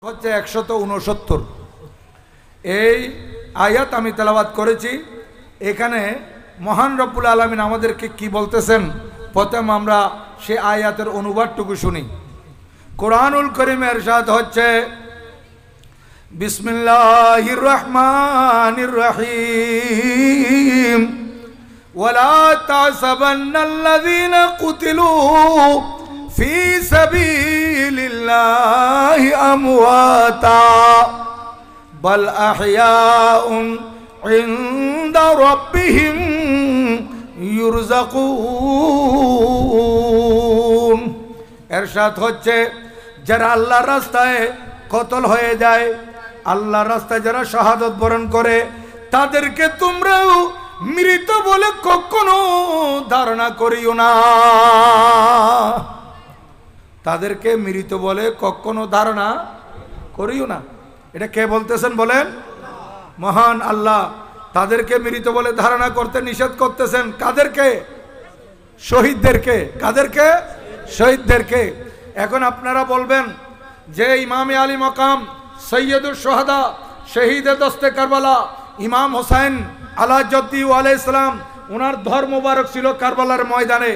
হচ্ছে 169 এই আয়াত আমি তেলাওয়াত করেছি। এখানে মহান রব্বুল আলামিন আমাদেরকে কি বলতেছেন প্রথম আমরা সে আয়াতের অনুবাদটুকু শুনি। কোরআনুল কারীমে ইরশাদ হচ্ছে বিসমিল্লাহির রহমানির রহিম ওয়ালা তাহসাবান্নাল্লাযীনা কুতিলু ফি সাবিলিল্লাহি আমওয়াতা বাল আহইয়াউন ইনদা রাব্বিহিম ইরযাকুন। ইরশাদ হচ্ছে যারা আল্লাহর রাস্তায় কতল হয়ে যায়, আল্লাহর রাস্তায় যারা শাহাদত বরণ করে তাদেরকে তোমরাও মৃত বলে কখনো ধারণা করিও না। তাদেরকে মৃত বলে কখনো ধারণা করিও না। এটা কে বলতেছেন বলেন? মহান আল্লাহ তাদেরকে মৃত বলে ধারণা করতে নিষেধ করতেছেন। কাদেরকে? শহীদদেরকে। কাদেরকে? শহীদদেরকে। এখন আপনারা বলবেন যে ইমামে আলী মকাম সৈয়দুল সোহাদা শহীদে দস্তে কারবালা ইমাম হোসেন আলাজদ্দি আলাইহিস সালাম ওনার ধর মুবারক ছিল কারবালার ময়দানে,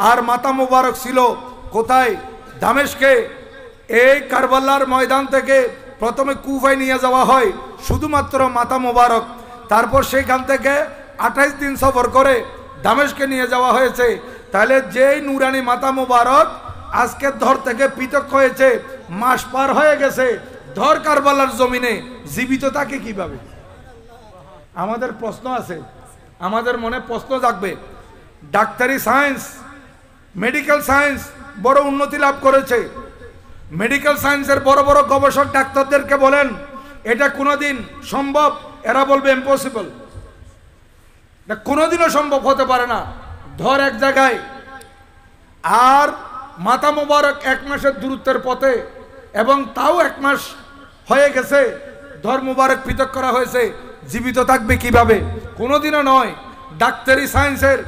আর মাথা মুবারক ছিল কোথায়? দামেস্কে। এই কারবালার ময়দান থেকে প্রথমে কুফায় নিয়ে যাওয়া হয় শুধুমাত্র মাথা মুবারক, তারপর সেখান থেকে 28 দিন সফর করে দামেস্কে নিয়ে যাওয়া হয়েছে। তাহলে যেই নুরানি মাথা মুবারক আজকে ধর থেকে পৃথক হয়েছে, মাস পার হয়ে গেছে, ধর কারবালার জমিনে জীবিত থাকে কিভাবে? আমাদের প্রশ্ন আছে, আমাদের মনে প্রশ্ন জাগবে। ডাক্তারি সায়েন্স, মেডিকেল সায়েন্স বড় উন্নতি লাভ করেছে। মেডিকেল সায়েন্সের বড় বড় গবেষক ডাক্তারদেরকে বলেন এটা কোনোদিন সম্ভব, এরা বলবে ইম্পসিবল। এটা কোনোদিনও সম্ভব হতে পারে না। ধর এক জায়গায় আর মাথা মোবারক 1 মাসের দূরত্বের পথে, এবং তাও 1 মাস হয়ে গেছে, ধর মোবারক পৃথক করা হয়েছে, জীবিত থাকবে কিভাবে? কোনোদিনও নয়। ডাক্তারি সায়েন্সের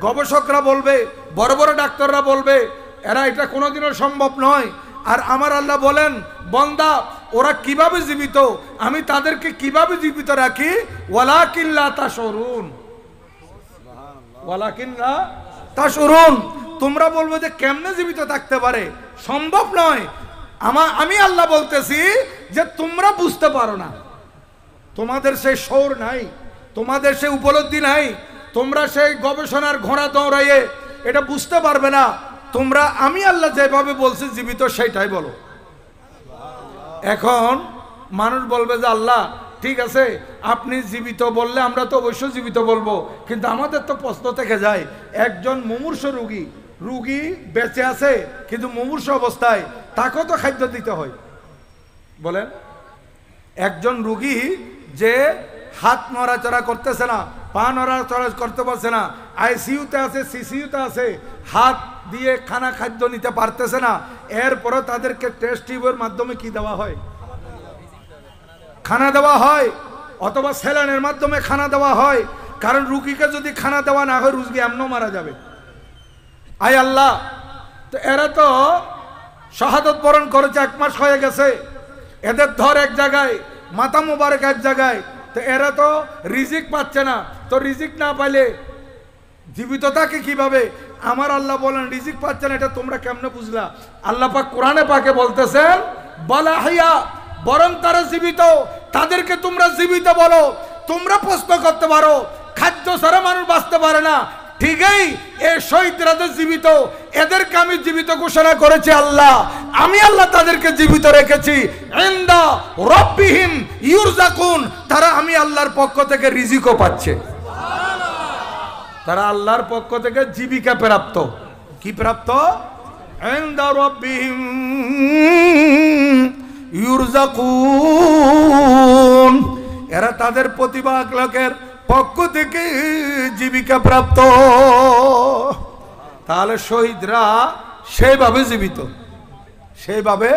গবেষকরা বলবে, বড় বড় ডাক্তাররা বলবে এরা এটা কোনোদিনও সম্ভব নয়। আর আমার আল্লাহ বলেন বান্দা ওরা কিভাবে জীবিত, আমি তাদেরকে কিভাবে জীবিত রাখি? ওয়ালাকিন লা তাশউরুন, ওয়ালাকিন লা তাশউরুন। তোমরা বলবে যে কেমনে জীবিত থাকতে পারে? সম্ভব নয়। আমি আল্লাহ বলতেছি যে তোমরা বুঝতে পারো না, তোমাদের সেই শৌর নাই, তোমাদের সেই উপলব্ধি নাই, তোমরা সেই গবেষণার ঘোড়া দৌড়াইয়ে এটা বুঝতে পারবে না। তোমরা আমি আল্লাহ যেভাবে বলছি জীবিত সেইটাই বলো। এখন মানুষ বলবে যে আল্লাহ ঠিক আছে আপনি জীবিত বললে আমরা তো অবশ্যই জীবিত বলবো, কিন্তু আমাদের তো প্রশ্ন থেকে যায় একজন মুমূর্ষ রুগী বেঁচে আছে কিন্তু মুমূর্ষ অবস্থায়, তাকেও তো খাদ্য দিতে হয়। বলেন, একজন রুগী যে হাত নড়াচড়া করতেছে না, পা নড়াচড়া করতে পারছে না, আইসিইউতে আছে, সিসিইউতে আছে, হাত দিয়ে খাদ্য নিতে পারতেছে না, এরপরও তাদেরকে টেস্ট টিউবের মাধ্যমে কি দেওয়া হয়? খানা দেওয়া হয়, অথবা স্যালাইনের মাধ্যমে খানা দেওয়া হয়। কারণ রুগীকে যদি খানা দেওয়া না হয় রুগী এমনও মারা যাবে। আয় আল্লাহ, তো এরা তো শাহাদত বরণ করেছে, 1 মাস হয়ে গেছে, এদের ধর এক জায়গায়, মাথা মুবারক এক জায়গায়, তো এরা তো রিজিক পাচ্ছে না। তো রিজিক না পাইলে জীবিত থাকে কিভাবে? আমার আল্লাহ বলেন রিজিক পাচ্ছে না, এটা তোমরা কেমনে বুঝলা? আল্লাহ পাক কোরআনে পাকে বলতেছেন বালাহিয়া, বরং তারা জীবিত, তাদেরকে তোমরা জীবিত বলো। তোমরা প্রশ্ন করতে পারো খাদ্য ছাড়া মানুষ বাঁচতে পারে না, ঠিকই এই শহীদরা জীবিত, এদেরকে আমি জীবিত ঘোষণা করেছি আল্লাহ, আমি আল্লাহ তাদেরকে জীবিত রেখেছি। ইনদা রাব্বিহিম ইরযাকুন, তারা আমি আল্লাহর পক্ষ থেকে রিজিকও পাচ্ছে। তারা আল্লাহর পক্ষ থেকে জীবিকা প্রাপ্ত। কি প্রাপ্ত? ইনদা রাব্বিহিম ইরযাকুন, এরা তাদের প্রতিপালকের পক্ষ থেকে জীবিকা প্রাপ্ত। তাহলে শহীদরা সেইভাবে জীবিত, সেইভাবে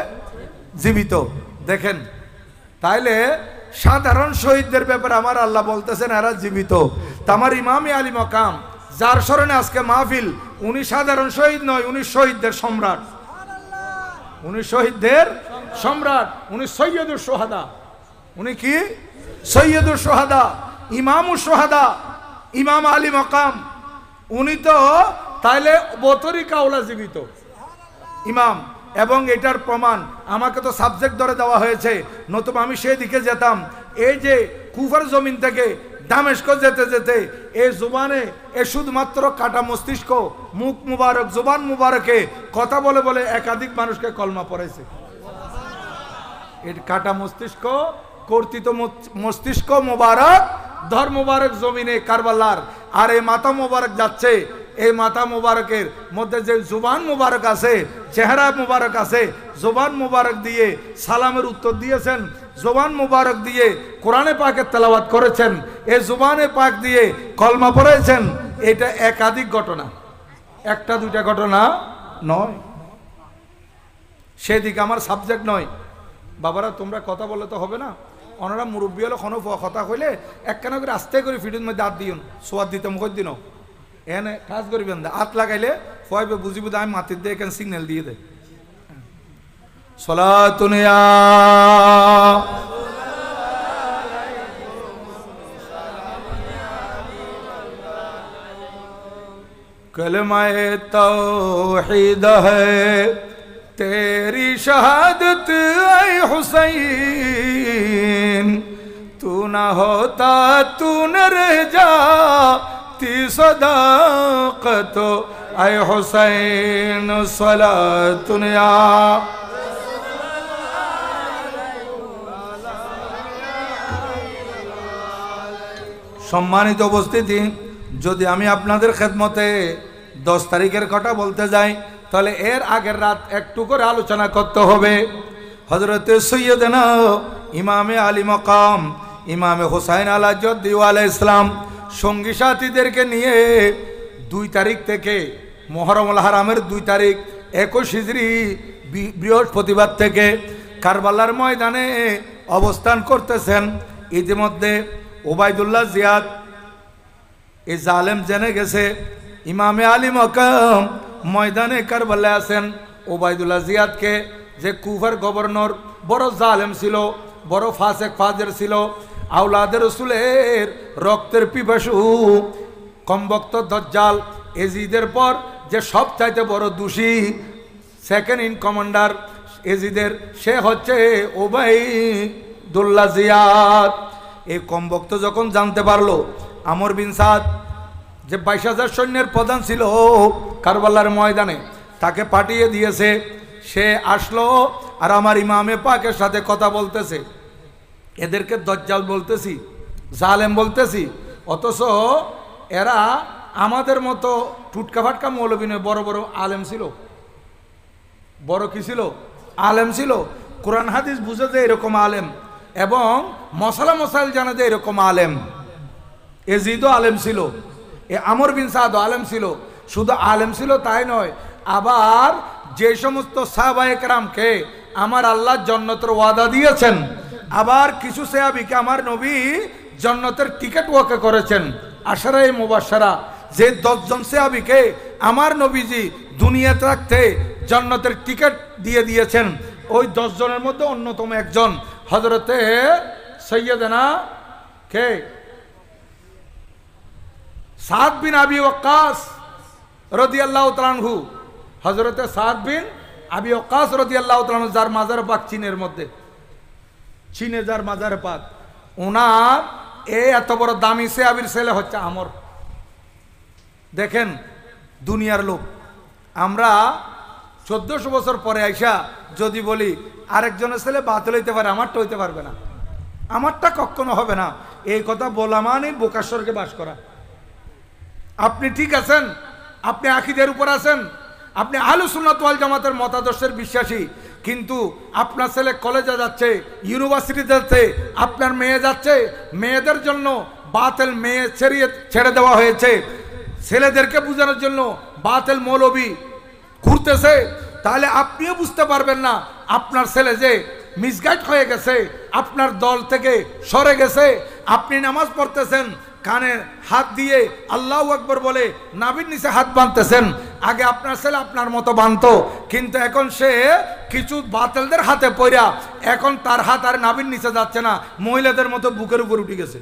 জীবিত। দেখেন, তাইলে সাধারণ শহীদদের ব্যাপারে আমার আল্লাহ বলতেছেন এরা জীবিত। আমার ইমামে আলী মকাম যার স্মরণে আজকে মাহফিল, উনি সাধারণ শহীদ নয়, উনি শহীদদের সম্রাট, উনি শহীদদের সম্রাট, উনি সৈয়দুল সোহাদা। উনি কি? সৈয়দুল সোহাদা, ইমামুল সোহাদা, ইমাম আলী মকাম। উনি তো তাইলে বতরি কাওলা জীবিত ইমাম। এবং এটার প্রমাণ আমাকে তো সাবজেক্ট ধরে দেওয়া হয়েছে, নতুবা আমি সেই দিকে যেতাম। এই যে কুফার জমিন থেকে দামেস্ক যেতে যেতে এই জুবানে এ শুধুমাত্র কাটা মস্তিষ্ক, মুখ মুবারক, জুবান মুবারকে কথা বলে বলে একাধিক মানুষকে কলমা পড়াইছে। এর কাটা মস্তিষ্ক, কর্তৃত মস্তিষ্ক মুবারক, ধর মুবারক জমিনে কারবালার। আর এই মাথা মুবারক যাচ্ছে, এই মাথা মুবারকের মধ্যে যে জুবান মুবারক আছে, চেহারা মুবারক আছে, জুবান মুবারক দিয়ে সালামের উত্তর দিয়েছেন, জুবান মুবারক দিয়ে কোরআনে পাকের তেলাওয়াত করেছেন, এই জুবানে পাক দিয়ে কলমা পড়েছেন। এটা একাধিক ঘটনা, একটা দুইটা ঘটনা নয়। সেদিকে আমার সাবজেক্ট নয়। বাবারা তোমরা কথা বললে তো হবে না। ওনারা মুরব্বী হলে কোনো কথা কইলে একখানা করে আস্তে করে ফিটের মধ্যে হাত দিন, সোয়াদ দিতে মুখ দিন, এনে কাজ করিবেন না। হাত লাগাইলে ফয়বে বুঝিব আমি মাটির দিয়ে এখানে সিগন্যাল দিয়ে দেয়। সলাতুন ইয়া कलमाए तौहीद है तेरी शहादत ऐ हुसैन, तू ना होता तू न रह जाती सदाकत ऐ हुसैन। सलातुन या সম্মানিত উপস্থিতি, যদি আমি আপনাদের খেদমতে 10 তারিখের কথা বলতে যাই তাহলে এর আগের রাত একটু করে আলোচনা করতে হবে। হযরতে সৈয়দনা ইমামে আলী মকাম ইমামে হুসাইন আলাইহিস সালাম সঙ্গী সাথীদেরকে নিয়ে 2 তারিখ থেকে মুহররমুল হারামের 2 তারিখ 21 হিজরি বৃহস্পতিবার থেকে কারবালার ময়দানে অবস্থান করতেছেন। ইতিমধ্যে ওবায়দুল্লাহ জিয়াদ এই জালেম জেনে গেছে ইমামে আলী মকাম ময়দানে কারবালায় আছেন। ওবায়দুল্লাহ জিয়াদকে, যে কুফার গভর্নর, বড় জালেম ছিল, বড় ফাসেক ফাজের ছিল, আওলাদের রাসূলের রক্তের পিপাসু, কমবক্ত দজ্জাল, এজিদের পর যে সবচাইতে বড় দোষী, সেকেন্ড ইন কমান্ডার এজিদের, সে হচ্ছে ওবায়দুল্লাহ জিয়াদ। এই কমবক্ত যখন জানতে পারলো আমর বিন সাদ, যে 22,000 সৈন্যের প্রধান ছিল কারবালার ময়দানে, তাকে পাঠিয়ে দিয়েছে। সে আসলো আর আমার ইমামে পাকের সাথে কথা বলতেছে। এদেরকে দজ্জাল বলতেছি, জালেম বলতেছি, অথচ এরা আমাদের মতো টুটকা ফাটকা মৌলবী নয়, বড় বড় আলেম ছিল। বড় কি ছিল? আলেম ছিল। কোরআন হাদিস বুঝে যে এরকম আলেম, এবং মশালা মশাইল জানা যে এরকম আলেম। এজিদও আলেম ছিল, এ আমর বিন সাদ আলেম ছিল। শুধু আলেম ছিল তাই নয়, আবার যে সমস্ত সাহাবায়ে কেরামকে আমার আল্লাহ জান্নাতের ওয়াদা দিয়েছেন, আবার কিছু সাহাবীকে আমার নবী জান্নাতের টিকিট ওয়াকা করেছেন। আশারায়ে মুবাশশারা, যে 10 জন সাহাবীকে আমার নবীজি দুনিয়াতে রাখতে জান্নাতের টিকিট দিয়ে দিয়েছেন, ওই 10 জনের মধ্যে অন্যতম একজন হযরতে সৈয়দনা কে সাদ বিন আবি ওয়াক্কাস রাদিয়াল্লাহু তাআলা আনহু। হযরতে সাদ বিন আবি ওয়াক্কাস রাদিয়াল্লাহু তাআলা আনহু, যার মাজার পাক চীনের মধ্যে, চীনে যার মাজার পাক, ওনার এই এত বড় দামি সাহাবীর ছেলে হচ্ছে আমর। দেখেন দুনিয়ার লোক, আমরা 1400 বছর পরে আইসা যদি বলি আরেকজনের ছেলে বাতিল হইতে পারে, আমারটা হইতে পারবে না, আমারটা কখনো হবে না, এই কথা বলা মানে বোকাশ্বরকে বাস করা। আপনি ঠিক আছেন, আপনি আকীদার উপর আছেন, আপনি আহলুস সুন্নাত ওয়াল জামাতের মতাদর্শের বিশ্বাসী, কিন্তু আপনার ছেলে কলেজে যাচ্ছে, ইউনিভার্সিটি যাচ্ছে, আপনার মেয়ে যাচ্ছে, মেয়েদের জন্য বাতিল মেয়ে ছেড়ে দেওয়া হয়েছে, ছেলেদেরকে বোঝানোর জন্য বাতিল মৌলবী ঘুরতেছে, তাহলে আপনিও বুঝতে পারবেন না আপনার ছেলে যে মিসগাইড হয়ে গেছে, আপনার দল থেকে সরে গেছে। আপনি নামাজ পড়তেছেন, কানে হাত দিয়ে আল্লাহু আকবার বলে নাভির নিচে হাত বাঁধতেছেন। আগে আপনার ছেলে আপনার মতো বাঁধতো, কিন্তু এখন সে কিছু বাতিলদের হাতে পড়া এখন তার হাত আর নাভির নিচে যাচ্ছে না, মহিলাদের মতো বুকের উপর উঠে গেছে।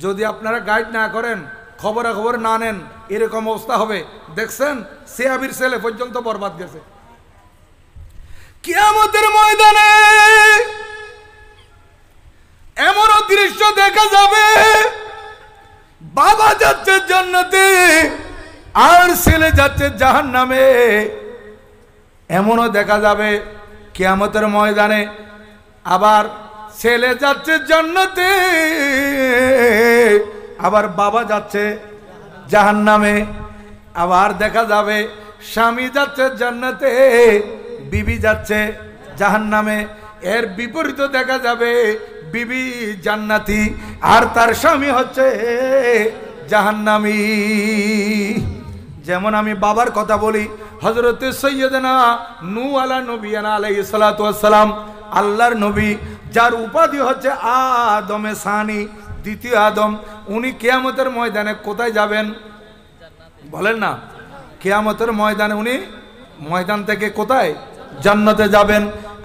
যদি আপনারা গাইড না করেন, খবরাখবর না নেন, এরকম অবস্থা হবে। দেখছেন সিয়াবির ছেলে পর্যন্ত বরবাদ গেছে। কিয়ামতের ময়দানে এমনও দৃশ্য দেখা যাবে, বাবা যাচ্ছে জান্নাতে আর ছেলে যাচ্ছে জাহান্নামে। এমনও দেখা যাবে কিয়ামতের ময়দানে আবার ছেলে যাচ্ছে জান্নাতে, আবার বাবা যাচ্ছে জাহান্নামে। আবার দেখা যাবে স্বামী যাচ্ছে জান্নাতে, বিবি যাচ্ছে জাহান্নামে। এর বিপরীত দেখা যাবে বিবি জান্নাতি আর তার স্বামী হচ্ছে জাহান্নামী। যেমন আমি বাবার কথা বলি, হযরতে সৈয়দনা নূহ আলাইহিস সালাতু ওয়াস সালাম, আল্লাহর নবী, যার উপাধি হচ্ছে আদমে সানি, দ্বিতীয় আদম। উনি কিয়ামতের ময়দানে কোথায় যাবেন বলেন না? কিয়ামতের ময়দানে উনি ময়দান থেকে কোথায়? জান্নাতে যাবেন।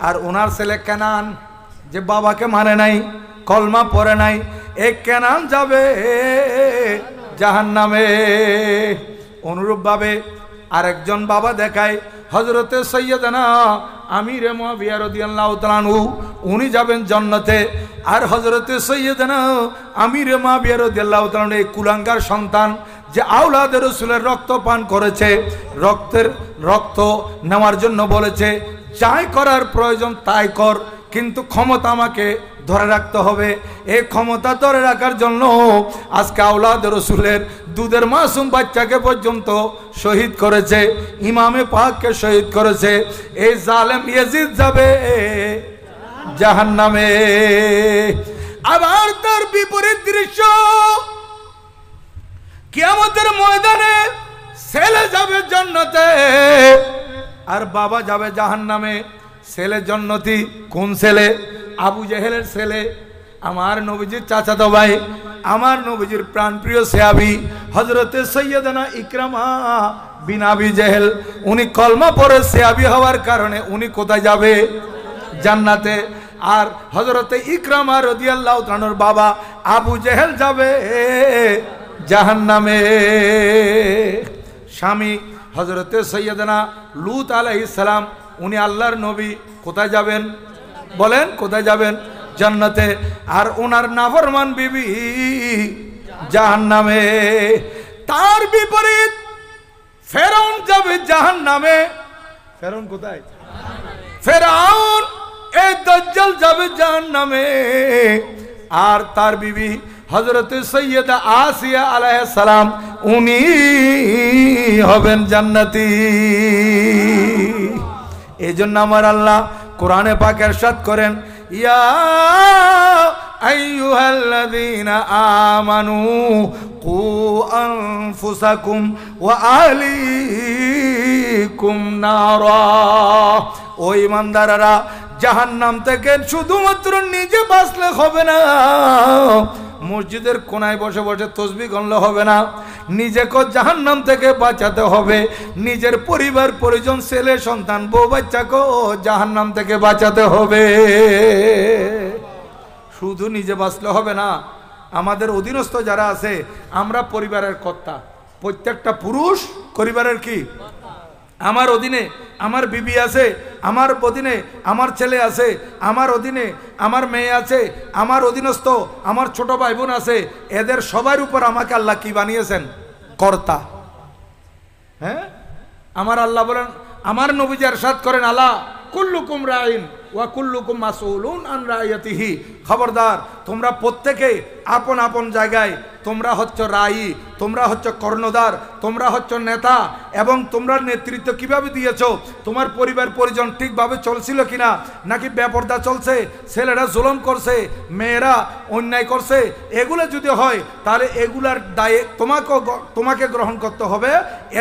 আর ওনার ছেলে কেনান, যে বাবাকে মানে নাই, কলমা পড়ে নাই, এই কেনান যাবে জাহান্নামে। অনুরূপভাবে আরেকজন বাবা দেখায় হযরতে সৈয়দনা আমির মুআবিয়া রাদিয়াল্লাহু তাআলা আনহু, উনি যাবেন জান্নাতে। আর হযরতে সৈয়দনা আমির মুআবিয়া রাদিয়াল্লাহু তাআলা এই কুলাঙ্গার সন্তান, যে আওলাদে রাসূলের রক্ত পান করেছে, রক্ত নেওয়ার জন্য বলেছে, যাই করার প্রয়োজন তাই কর, কিন্তু ক্ষমতা আমাকে ধরে রাখতে হবে। এই ক্ষমতা ধরে রাখার জন্য আজকে আওলাদে রাসূলের দুধের মাসুম বাচ্চাকে পর্যন্ত শহীদ করেছে, ইমামে পাককে শহীদ করেছে। এই জালেম ইয়াজিদ যাবে জাহান্নামে। আবার তার বিপরীত দৃশ্য, কিয়ামতের ময়দানে ছেলে যাবে জান্নাতে আর বাবা যাবে জাহান্নামে। ছেলে জান্নাতি, কোন ছেলে? আবু জেহেলের ছেলে, আমার নবীজির চাচাতো ভাই, আমার নবীজির প্রাণপ্রিয় সাহাবী হযরতে সৈয়দনা ইকরামা বিন আবি জেহেল। উনি কলমা পড়ে সাহাবী হওয়ার কারণে উনি কোথায় যাবে? জান্নাতে। আর হযরতে ইকরামা রাদিয়াল্লাহু তাআলার বাবা আবু জেহেল যাবে জাহান্নামে। স্বামী হযরতে সৈয়দনা লূত আলাইহিস সালাম, উনি আল্লাহর নবী, কোথায় যাবেন বলেন? কোথায় যাবেন? জান্নাতে। আর ওনার নাফরমান বিবি জাহান্নামে। তার বিপরীত ফেরাউন যাবে জাহান্নামে। ফেরাউন কোথায়? ফেরাউন এই দাজ্জাল যাবে জাহান্নামে। আর তার বিবি হযরতে সৈয়দা আসিয়া আলাইহিস সালাম, উনি হবেন জান্নাতি। এজন্য আমার আল্লাহ কোরআনে পাক ইরশাদ করেন, ইয়া আইয়ুহাল্লাযীনা আমানু কু আনফুসাকুম ওয়া আহলিকুম নারা। ও ঈমানদাররা, জাহান্নাম থেকে শুধুমাত্র নিজে বাঁচলে হবে না, মসজিদের কোনায় বসে বসে তসবিহ গণলে হবে না, নিজেকে জাহান্নাম থেকে বাঁচাতে হবে। নিজের পরিবার পরিজন, ছেলে সন্তান, বউ বাচ্চাকে জাহান্নাম থেকে বাঁচাতে হবে। শুধু নিজে বাঁচলে হবে না, আমাদের অধীনস্থ যারা আছে, আমরা পরিবারের কর্তা। প্রত্যেকটা পুরুষ পরিবারের কি? আমার অধীনে আমার বিবি আছে, আমার অধীনে আমার ছেলে আছে, আমার অধীনে আমার মেয়ে আছে, আমার অধীনস্থ আমার ছোট ভাই বোন আছে। এদের সবার উপর আমাকে আল্লাহ কি বানিয়েছেন? কর্তা। হ্যাঁ, আমার আল্লাহ বলেন, আমার নবীজি ইরশাদ করেন, আলা কুল্লুকুম রাইন ওয়া কুল্লুকুম মাসউলুন আন রাইয়াতিহি। খবরদার, তোমরা প্রত্যেকে আপন আপন জায়গায়, তোমরা হচ্ছে রাই, তোমরা হচ্ছে কর্ণধার, তোমরা হচ্ছে নেতা, এবং তোমরা নেতৃত্ব কিভাবে দিয়েছো, তোমার পরিবার পরিজন ঠিকভাবে চলছিল কিনা, নাকি বেপরদা চলছে, ছেলেরা জুলুম করছে, মেয়েরা অন্যায় করছে, এগুলো যদি হয় তাহলে এগুলার দায়ে তোমাকে গ্রহণ করতে হবে।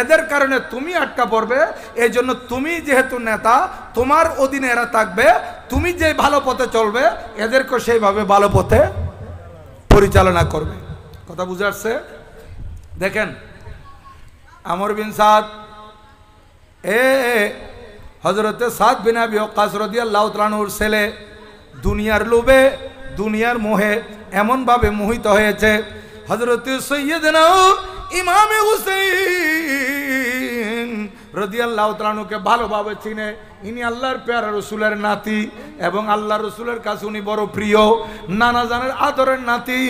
এদের কারণে তুমি আটকা পড়বে। এই জন্য তুমি যেহেতু নেতা, তোমার অধীনে এরা থাকবে, তুমি যে ভালো পথে চলবে এদেরকে সেইভাবে ভালো পথে পরিচালনা করবে। কথা বুঝে আসছে? দেখেন আমর বিন সাদ হযরতে সাদ বিন আবি ওয়াক্কাস রাদিয়াল্লাহু তাআলা আনহুর ছেলে দুনিয়ার লোভে দুনিয়ার মোহে এমনভাবে মোহিত হয়েছে, হযরতে সাইয়্যিদনা ইমামে হুসাইন রাদিয়াল্লাহু তাআলা আনহুকে ভালোভাবে চিনে। ইনি আল্লাহর প্যারা রসুলের নাতি এবং আল্লাহ রসুলের কাছে উনি বড় প্রিয়, নানা জানের আদরের নাতি,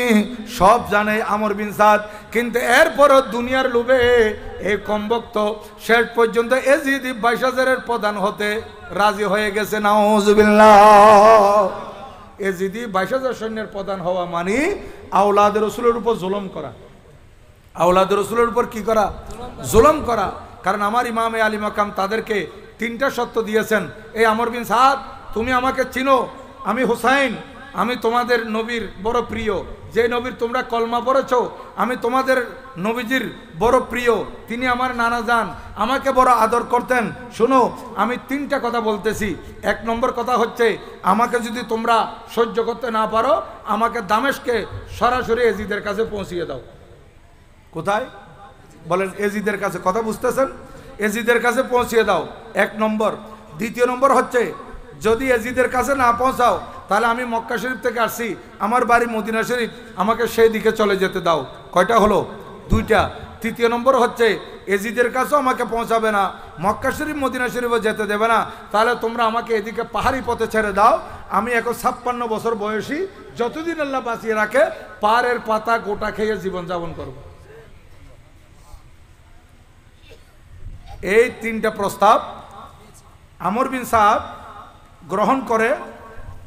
সব জানে আমর বিন সাদ। কিন্তু এরপরও দুনিয়ার লোভে এই কমবক্ত শেষ পর্যন্ত এজিদ 22,000-এর প্রধান হতে রাজি হয়ে গেছে। নাউজুবিল্লাহ। এজিদি 22,000 সৈন্যের প্রধান হওয়া মানে আওলাদ রসুলের উপর জুলুম করা। আওলাদ রসুলের উপর কি করা? জুলুম করা। কারণ আমার ইমামে আলী মাকাম তাদেরকে 3টা শর্ত দিয়েছেন। এই আমর বিন সাদ, তুমি আমাকে চিনো, আমি হুসাইন, আমি তোমাদের নবীর বড় প্রিয়, যে নবীর তোমরা কলমা পড়েছো, আমি তোমাদের নবীজির বড় প্রিয়, তিনি আমার নানা যান, আমাকে বড় আদর করতেন। শোনো, আমি 3টা কথা বলতেছি। 1 নম্বর কথা হচ্ছে, আমাকে যদি তোমরা সহ্য করতে না পারো, আমাকে দামেস্কে সরাসরি এজিদের কাছে পৌঁছিয়ে দাও। কোথায় বলেন? এজিদের কাছে। কথা বুঝতেছেন? এজিদের কাছে পৌঁছিয়ে দাও, 1 নম্বর। 2য় নম্বর হচ্ছে, যদি এজিদের কাছে না পৌঁছাও তাহলে আমি মক্কা শরীফ থেকে আসছি, আমার বাড়ি মদিনা শরীফ, আমাকে সেই দিকে চলে যেতে দাও। কয়টা হলো? 2টা। 3য় নম্বর হচ্ছে, এজিদের কাছেও আমাকে পৌঁছাবে না, মক্কা শরীফ মদিনা শরীফও যেতে দেবে না, তাহলে তোমরা আমাকে এদিকে পাহাড়ি পথে ছেড়ে দাও। আমি এখন 56 বছর বয়সী, যতদিন আল্লাহ বাঁচিয়ে রাখে পাহাড়ের পাতা গোটা খেয়ে জীবনযাপন করব। এই 3টা প্রস্তাব আমর বিন সাদ গ্রহণ করে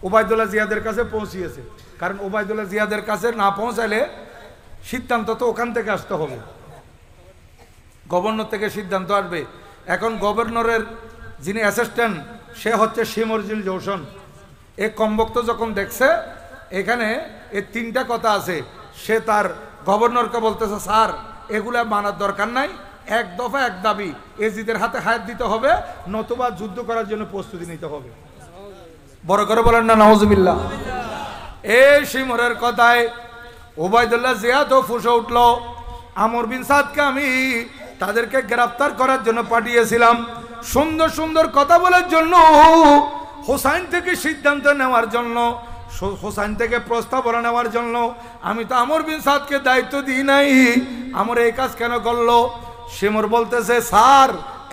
ওবায়দুল্লাহ জিয়াদের কাছে পৌঁছিয়েছে। কারণ ওবায়দুল্লাহ জিয়াদের কাছে না পৌঁছালে সিদ্ধান্ত তো ওখান থেকে আসতে হবে, গভর্নর থেকে সিদ্ধান্ত আসবে। এখন গভর্নরের যিনি অ্যাসিস্ট্যান্ট সে হচ্ছে শিমরজিল জৌসন। এই কমবক্ত যখন দেখছে এখানে এই 3টা কথা আছে, সে তার গভর্নরকে বলতেছে, স্যার এগুলা মানার দরকার নাই, 1 দফা 1 দাবি, এজিদের হাতে হাত দিতে হবে, নতুবা যুদ্ধ করার জন্য প্রস্তুতি নিতে হবে। বড় করে বলেন না নাউজুবিল্লাহ। এই শিমরের কথায় ওবায়দুল্লাহ জিয়াদ ফুঁসে উঠল। আমর বিন সাদকে আমি তাদেরকে গ্রেফতার করার জন্য পাঠিয়েছিলাম, সুন্দর সুন্দর কথা বলার জন্য, হোসাইন থেকে সিদ্ধান্ত নেওয়ার জন্য, হোসাইন থেকে প্রস্তাবনা নেওয়ার জন্য। আমি তো আমর বিন সাদকে দায়িত্ব দিই নাই, আমর এই কাজ কেন করলো? শিমর বলতেছে, স্যার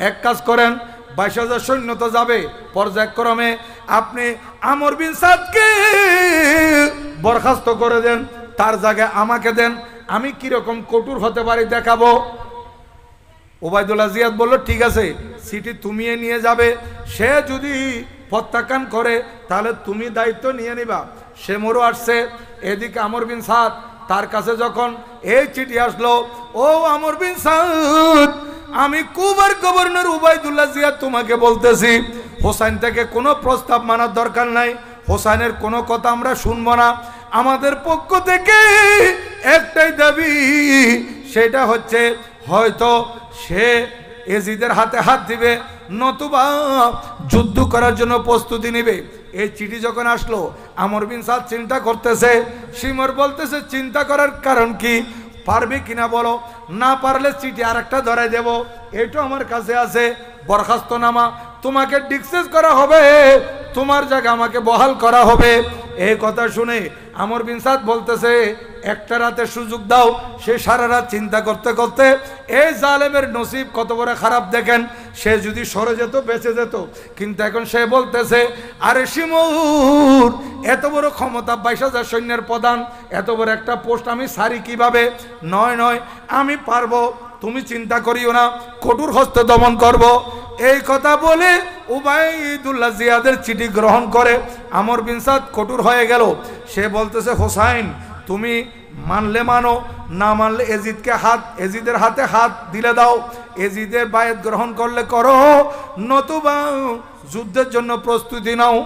এক কাজ করেন, 22,000 সৈন্য তো যাবে পর্যায়ক্রমে, আপনি আমর বিন সাদকে বরখাস্ত করে দেন, তার জায়গায় আমাকে দেন, আমি কিরকম কঠোর হতে পারি দেখাবো। ওবায়দুল্লাহ জিয়াদ বলল, ঠিক আছে, সিটি তুমি নিয়ে যাবে, সে যদি প্রত্যাখ্যান করে তাহলে তুমি দায়িত্ব নিয়ে নিবা। সে মরু আসছে। এদিকে আমর বিন সাদ তার কাছে যখন এই চিঠি আসলো, ও আমর বিন সাদ, আমি কুবার গভর্নর ওবায়দুল্লাহ জিয়াদ তোমাকে বলতেছি, হোসাইন থেকে কোনো প্রস্তাব মানার দরকার নাই, হোসাইনের কোনো কথা আমরা শুনবো না, আমাদের পক্ষ থেকে একটাই দাবি, সেটা হচ্ছে হয়তো সে এজিদের হাতে হাত দিবে, নতুবা যুদ্ধ করার জন্য প্রস্তুতি নেবে। এই চিঠি যখন আসলো আমর বিন সাদ চিন্তা করতেছে, শিমর বলতেছে, চিন্তা করার কারণ কি, পারবে কিনা বলো, না পারলে চিঠি আরেকটা ধরাই দেব, এটা আমার কাছে আছে, বরখাস্তনামা, তোমাকে ডিসচার্জ করা হবে, তোমার জায়গা আমাকে বহাল করা হবে। এই কথা শুনে আমর বিন সাদ বলতেছে, একটা রাতে সুযোগ দাও। সে সারা রাত চিন্তা করতে করতে, এই জালেমের নসিব কত বড় খারাপ দেখেন, সে যদি সরে যেত বেঁচে যেত, কিন্তু এখন সে বলতেছে, আরে শিমুর, এত বড় ক্ষমতা, 22,000 সৈন্যের প্রধান, এত বড় একটা পোস্ট আমি সারি কিভাবে? নয় নয়, আমি পারবো, তুমি চিন্তা করিও না, কঠোর হস্তে দমন করব। এই কথা বলে ওবায়দুল্লাহ জিয়াদের চিঠি গ্রহণ করে আমর বিন সাদ কঠোর হয়ে গেল। সে বলতেছে, হোসাইন তুমি মানলে মানো, না মানলে এজিদের হাতে হাত দিলে দাও, এজিদের বায়াত গ্রহণ করলে করো, নতুবা যুদ্ধের জন্য প্রস্তুতি নাও।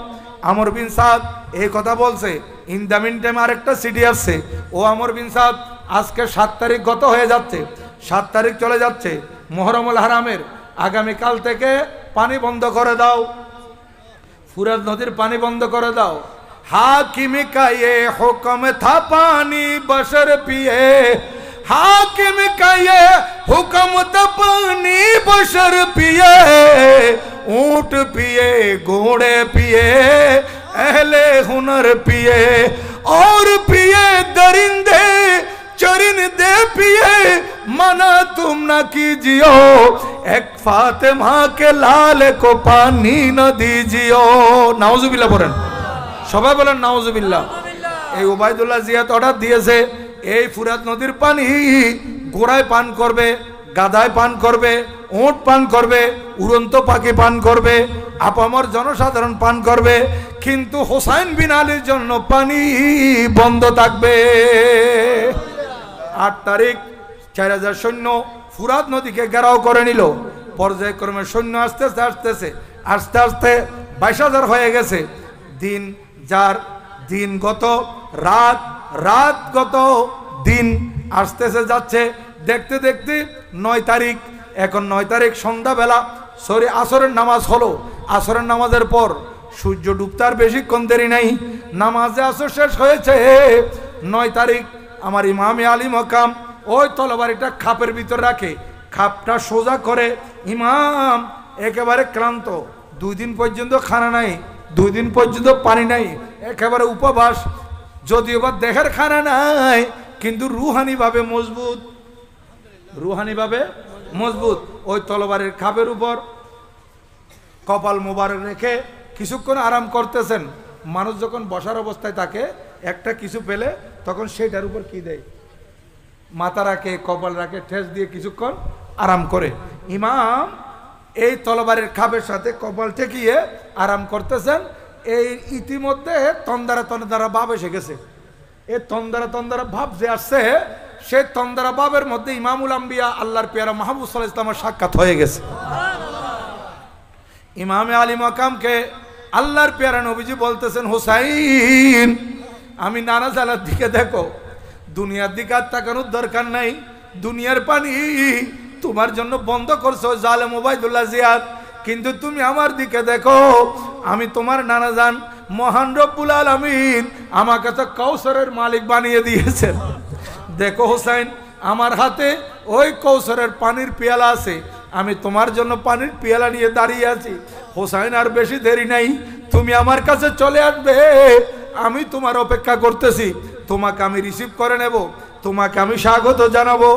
আমর বিন সাদ এই কথা বলছে। ইন দ্য মিন টাইম আরেকটা চিঠি আসছে, ও আমর বিন সাদ, আজকে 7 তারিখ গত হয়ে যাচ্ছে, 7 তারিখ চলে যাচ্ছে মুহররমুল হারামের, আগামীকাল থেকে পানি বন্ধ করে দাও, ফুরাত নদীর পানি বন্ধ করে দাও, हाकिम का ये हुक्म था पानी बशर पिए, हाकिम का ये हुक्म था पानी बशर पिए, ऊंट पिए घोड़े पिए अहले हुनर पिए और पिए दरिंदे चरिंदे पिए, मना तुम न कीजियो एक फातिमा के लाल को पानी न दीजियो। नाउजुबिल्लाह बोलेন, সবাই বলেন নাউজুবিল্লাহ। এই ওবায়দুল্লাহ জিয়াদ অর্ডার দিয়েছে এই ফুরাত নদীর পানি ঘোড়ায় পান করবে, গাধায় পান করবে, উট পান করবে, উড়ন্ত পাখি পান করবে, আপামর জনসাধারণ পান করবে, কিন্তু হোসাইন বিন আলীর জন্য পানি বন্ধ থাকবে। 8 তারিখ 4000 সৈন্য ফুরাত নদীকে ঘেরাও করে নিল। পর্যায়ক্রমে সৈন্য আসতেছে আস্তে আস্তে 22,000 হয়ে গেছে। দিন যার দিন গত, রাত গত, দিন আসতেছে যাচ্ছে। দেখতে দেখতে 9 তারিখ, এখন 9 তারিখ সন্ধ্যাবেলা আসরের নামাজ হলো। আসরের নামাজের পর সূর্য ডুবতার বেশিক্ষণ দেরি নাই, নামাজে আসর শেষ হয়েছে। 9 তারিখ আমার ইমামে আলী মকাম ওই তলবারিটা খাপের ভিতর রাখে, খাপটা সোজা করে। ইমাম একেবারে ক্লান্ত, 2 দিন পর্যন্ত খানা নাই, 2 দিন পর্যন্ত পানি নাই, একেবারে উপবাস। যদিও বা দেহের খানা নাই কিন্তু রুহানিভাবে মজবুত। ওই তলবারের খাপের উপর কপাল মোবারক রেখে কিছুক্ষণ আরাম করতেছেন। মানুষ যখন বসার অবস্থায় থাকে একটা কিছু পেলে তখন সেটার উপর কি দেয়, মাথা রাখে, কপাল রাখে, ঠেস দিয়ে কিছুক্ষণ আরাম করে। ইমাম এই তলবারের খাপের সাথে কপাল ঠেকিয়ে আরাম করতেছেন। এই ইতিমধ্যে তন্দারা ভাব এসে গেছে। এই তন্দারা ভাব যে আসছে, সেই তন্দারা ভাবের মধ্যে ইমামুল আম্বিয়া আল্লাহর পেয়ারা মাহমুদ সাল্লাল্লাহু আলাইহি ওয়াসাল্লামের সাক্ষাৎ হয়ে গেছে। ইমামে আলী মাকামকে আল্লাহর পেয়ারা নবীজি বলতেছেন, হুসাইন আমি নানা জালার দিকে দেখো, দুনিয়ার দিকে আর তাকানোর দরকার নাই, দুনিয়ার পানি তোমার জন্য বন্ধ করছো জালেম ওবায়দুল্লাহ জিয়াদ, কিন্তু তুমি আমার দিকে দেখো, আমি তোমার নানা জান, মহান রব্বুল আলামিন আমাকে তো কৌসরের মালিক বানিয়ে দিয়েছেন। দেখো হুসাইন, আমার হাতে ওই কৌসরের পানির পেয়ালা আছে, আমি তোমার জন্য পানির পেয়ালা নিয়ে দাঁড়িয়ে আছি। হুসাইন আর বেশি দেরি নাই, তুমি আমার কাছে চলে আসবে, আমি তোমার অপেক্ষা করতেছি, তোমাকে আমি রিসিভ করে নেব, তোমাকে আমি স্বাগত জানাবো।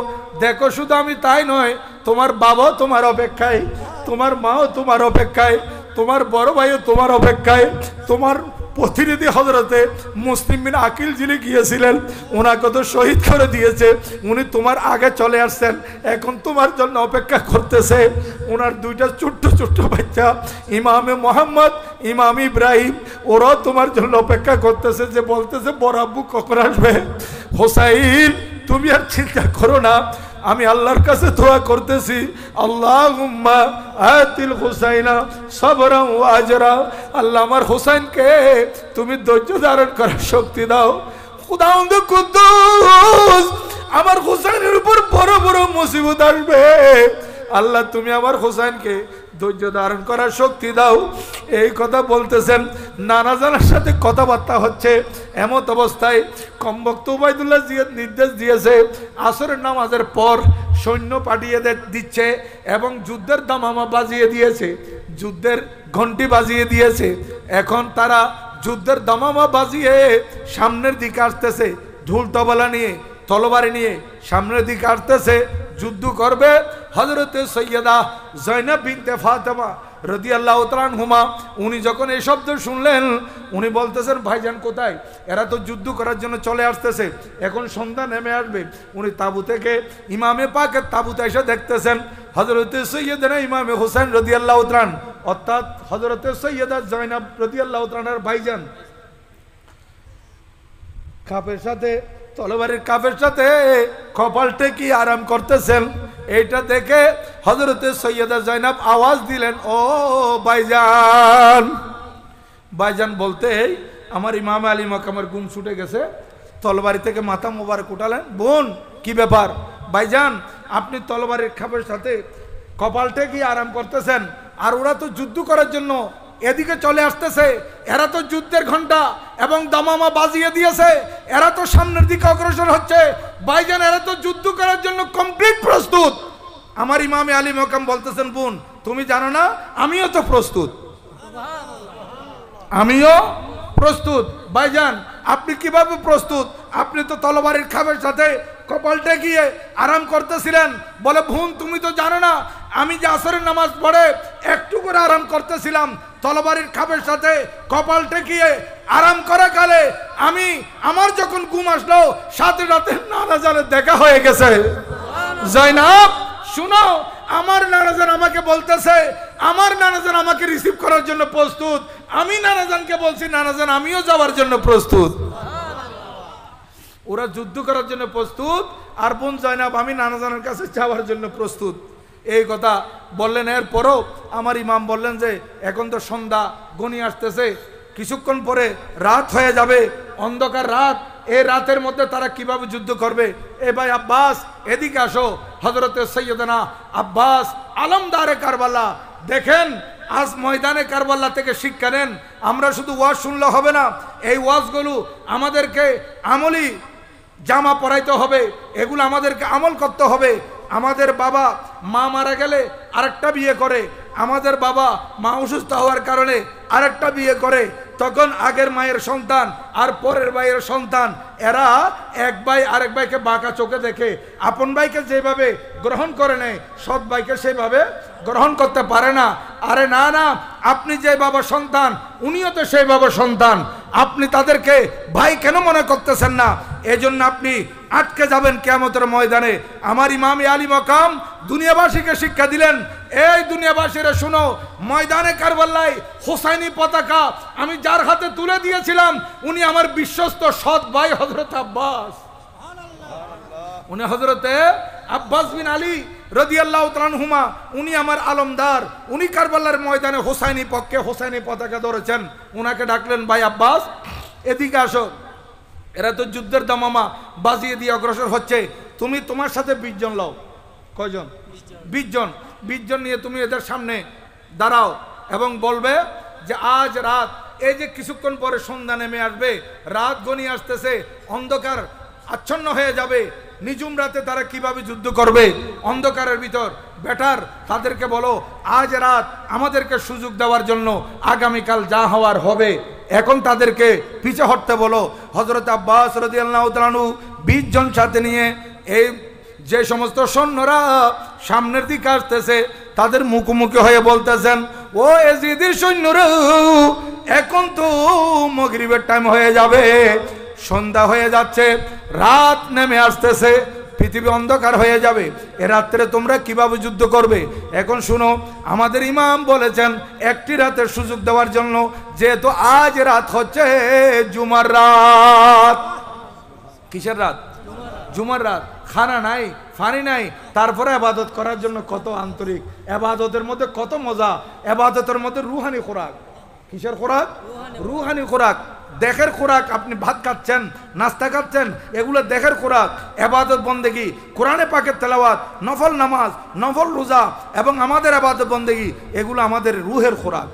দেখো শুধু আমি তাই নয়, তোমার বাবাও তোমার অপেক্ষায়, তোমার মাও তোমার অপেক্ষায়, তোমার বড় ভাইও তোমার অপেক্ষায়, তোমার প্রতিনিধি হযরতে মুসলিম বিন আকিল যিনি গিয়েছিলেন ওনাকে তো শহীদ করে দিয়েছে, উনি তোমার আগে চলে আসছেন, এখন তোমার জন্য অপেক্ষা করতেছে। ওনার 2টা ছোট্ট বাচ্চা ইমামে মোহাম্মদ, ইমাম ইব্রাহিম, ওরাও তোমার জন্য অপেক্ষা করতেছে, যে বলতেছে বড় আব্বু কখন আসবে। হোসাইন তুমি আর চিন্তা করো না, আমি আল্লাহর কাছে দোয়া করতেছি, আল্লাহুম্মা আতিল হুসাইনা সাবরান ওয়া আজরা, আল্লাহ আমার হুসাইনকে তুমি ধৈর্য ধারণ করার শক্তি দাও। খুদাউন্দ কুদ্দুস, আমার হুসাইনের উপর বড় বড় মুসিবত আসবে, আল্লাহ তুমি আমার হুসাইনকে ধৈর্য ধারণ করার শক্তি দাও। এই কথা বলতেছেন, নানা জানার সাথে কথাবার্তা হচ্ছে। এমত অবস্থায় কমবক্ত ওবায়দুল্লাহ জিয়াদ নির্দেশ দিয়েছে, আসরের নামাজের পর সৈন্য পাঠিয়ে দিচ্ছে এবং যুদ্ধের দামামা বাজিয়ে দিয়েছে, যুদ্ধের ঘন্টি বাজিয়ে দিয়েছে। এখন তারা যুদ্ধের দামামা বাজিয়ে সামনের দিকে আসতেছে, ঢোল তবলা নিয়ে, তলবারি নিয়ে সামনের দিকে আসতেছে, যুদ্ধ করবে। হযরতে সৈয়দা জয়নাব বিনতে ফাতেমা রাদিয়াল্লাহু তাআলা আনহুমা উনি যখন এই শব্দ শুনলেন, উনি বলতেছেন ভাইজান কোথায়, এরা তো যুদ্ধ করার জন্য চলে আসতেছে, এখন সন্ধ্যা নেমে আসবে। উনি তাবু থেকে ইমামে পাকের তাবুতে এসে দেখতেছেন হযরতে সৈয়দনা ইমামে হোসেন রাদিয়াল্লাহু তাআলা, অর্থাৎ হযরতে সৈয়দা জয়নাব রাদিয়াল্লাহু তাআলার ভাইজান কাপের সাথে, তলবারের কাপের সাথে কপাল টেকি আরাম করতেছেন। এইটা দেখে হযরতে সৈয়দা জয়নাব আওয়াজ দিলেন, ও ভাইজান। ভাইজান বলতে আমার ইমাম আলী মাকামের ঘুম ছুটে গেছে, তলবারি থেকে মাথা মোবারক উঠালেন। বোন কি ব্যাপার? ভাইজান আপনি তলবারের খাপের সাথে কপাল টেকি আরাম করতেছেন, আর ওরা তো যুদ্ধ করার জন্য এদিকে চলে আসতেছে, এরা তো যুদ্ধের ঘন্টা এবং দামামা বাজিয়ে দিয়েছে, এরা তো সামনের দিকে অগ্রসর হচ্ছে। ভাইজান এরা তো যুদ্ধ করার জন্য কমপ্লিট প্রস্তুত। আমার ইমামে আলী মকাম বলতেছেন, বোন তুমি জানো না আমিও তো প্রস্তুত, আমিও প্রস্তুত। ভাইজান আপনি কিভাবে প্রস্তুত? আপনি তো তলবারির খাবের সাথে কপালটা গিয়ে আরাম করতেছিলেন। বলে বোন তুমি তো জানো না আমি যে আসরের নামাজ পড়ে একটু করে আরাম করতেছিলাম, তলবারির খাবের সাথে কপালটা গিয়ে আরাম করা কালে আমি আমার যখন ঘুম আসলো সাথে সাথে নানাজানের দেখা হয়ে গেছে। জয়নাব শুনো, আমার নানাজান আমাকে বলতেছে, আমার নানাজান আমাকে রিসিভ করার জন্য প্রস্তুত। আমি নানাজানকে বলছি নানাজান আমিও যাওয়ার জন্য প্রস্তুত। ওরা যুদ্ধ করার জন্য প্রস্তুত, আর বোন জয়নাব আমি নানাজানের কাছে যাওয়ার জন্য প্রস্তুত। এই কথা বললেন। এরপরও আমার ইমাম বললেন যে এখন তো সন্ধ্যা গণিয়ে আসতেছে, কিছুক্ষণ পরে রাত হয়ে যাবে, অন্ধকার রাত। এই রাতের মধ্যে তারা কিভাবে যুদ্ধ করবে? এ ভাই আব্বাস এদিকে আসো। হযরতে সৈয়দনা আব্বাস আলমদারে কারবালা দেখেন, আজ ময়দানে কারবালা থেকে শিক্ষা নেন। আমরা শুধু ওয়াজ শুনলে হবে না, এই ওয়াজগুলো আমাদেরকে আমলি জামা পরাইতে হবে, এগুলো আমাদেরকে আমল করতে হবে। আমাদের বাবা মা মারা গেলে আরেকটা বিয়ে করে, আমাদের বাবা মা অসুস্থ হওয়ার কারণে আরেকটা বিয়ে করে, তখন আগের মায়ের সন্তান আর পরের ভাইয়ের সন্তান এরা এক ভাই আরেক ভাইকে বাঁকা চোখে দেখে, আপন ভাইকে যেভাবে গ্রহণ করে নেয় সৎ ভাইকে সেভাবে গ্রহণ করতে পারে না। আরে না না, আপনি যে বাবা সন্তান উনিও তো সেই বাবা সন্তান, আপনি তাদেরকে ভাই কেন মনে করতেছেন না? এজন্য আপনি আটকে যাবেন কিয়ামতের ময়দানে। আমার ইমামে আলী মকাম দুনিয়াবাসীকে শিক্ষা দিলেন, এই দুনিয়াবাসীরা শুনো, ময়দানে কারবালায় হোসাইনি পতাকা আমি যার হাতে তুলে দিয়েছিলাম উনি আমার বিশ্বস্ত সৎ ভাই হযরত আব্বাস। উনি হযরতে আব্বাস বিন আলী রাদিয়াল্লাহু তাআলা আনহুমা, উনি আমার আলমদার, উনি কারবালার ময়দানে হোসাইনি পক্ষে হোসাইনি পতাকা ধরেছেন। উনাকে ডাকলেন, ভাই আব্বাস এদিকে আসো, এরা তো যুদ্ধের দামামা বাজিয়ে দিয়ে অগ্রসর হচ্ছে, তুমি তোমার সাথে 20 জন লও। কয়জন? 20 জন। 20 জন নিয়ে তুমি এদের সামনে দাঁড়াও এবং বলবে যে আজ রাত, এই যে কিছুক্ষণ পরে সন্ধ্যা নেমে আসবে, রাত গণিয়ে আসতেছে, অন্ধকার আচ্ছন্ন হয়ে যাবে, নিঝুম রাতে তারা কিভাবে যুদ্ধ করবে অন্ধকারের ভিতর। বেটার তাদেরকে বলো আজ রাত আমাদেরকে সুযোগ দেওয়ার জন্য, আগামীকাল যা হওয়ার হবে। এখন তাদেরকে পিছে হটতে বলো। হযরত আব্বাস রাদিয়াল্লাহু তাআলা আনহু 20 জন সাথে নিয়ে এই যে সমস্ত সৈন্যরা সামনের দিকে আসতেছে তাদের মুখোমুখি হয়ে বলতেছেন, ও এজিদের সৈন্যরা, এখন তো মাগরিবের টাইম হয়ে যাবে, সন্ধ্যা হয়ে যাচ্ছে, রাত নেমে আসতেছে, পৃথিবী অন্ধকার হয়ে যাবে, এ রাত্রে তোমরা কিভাবে যুদ্ধ করবে? এখন শুনো, আমাদের ইমাম বলেছেন একটি রাতের সুযোগ দেওয়ার জন্য, যেহেতু আজ রাত হচ্ছে জুমার রাত। কিসের রাত? জুমার রাত। খানা নাই, পানি নাই, তারপরে ইবাদত করার জন্য কত আন্তরিক, ইবাদতের মধ্যে কত মজা, ইবাদতের মধ্যে রুহানি খোরাক। কিসের খোরাক? রুহানি খোরাক, দেখের খোরাক। আপনি ভাত খাচ্ছেন, নাস্তা খাচ্ছেন, এগুলো দেখের খোরাক। ইবাদত বন্দেগী, কোরআনে পাকের তেলাওয়াত, নফল নামাজ, নফল রোজা এবং আমাদের ইবাদত বন্দেগী, এগুলো আমাদের রুহের খোরাক।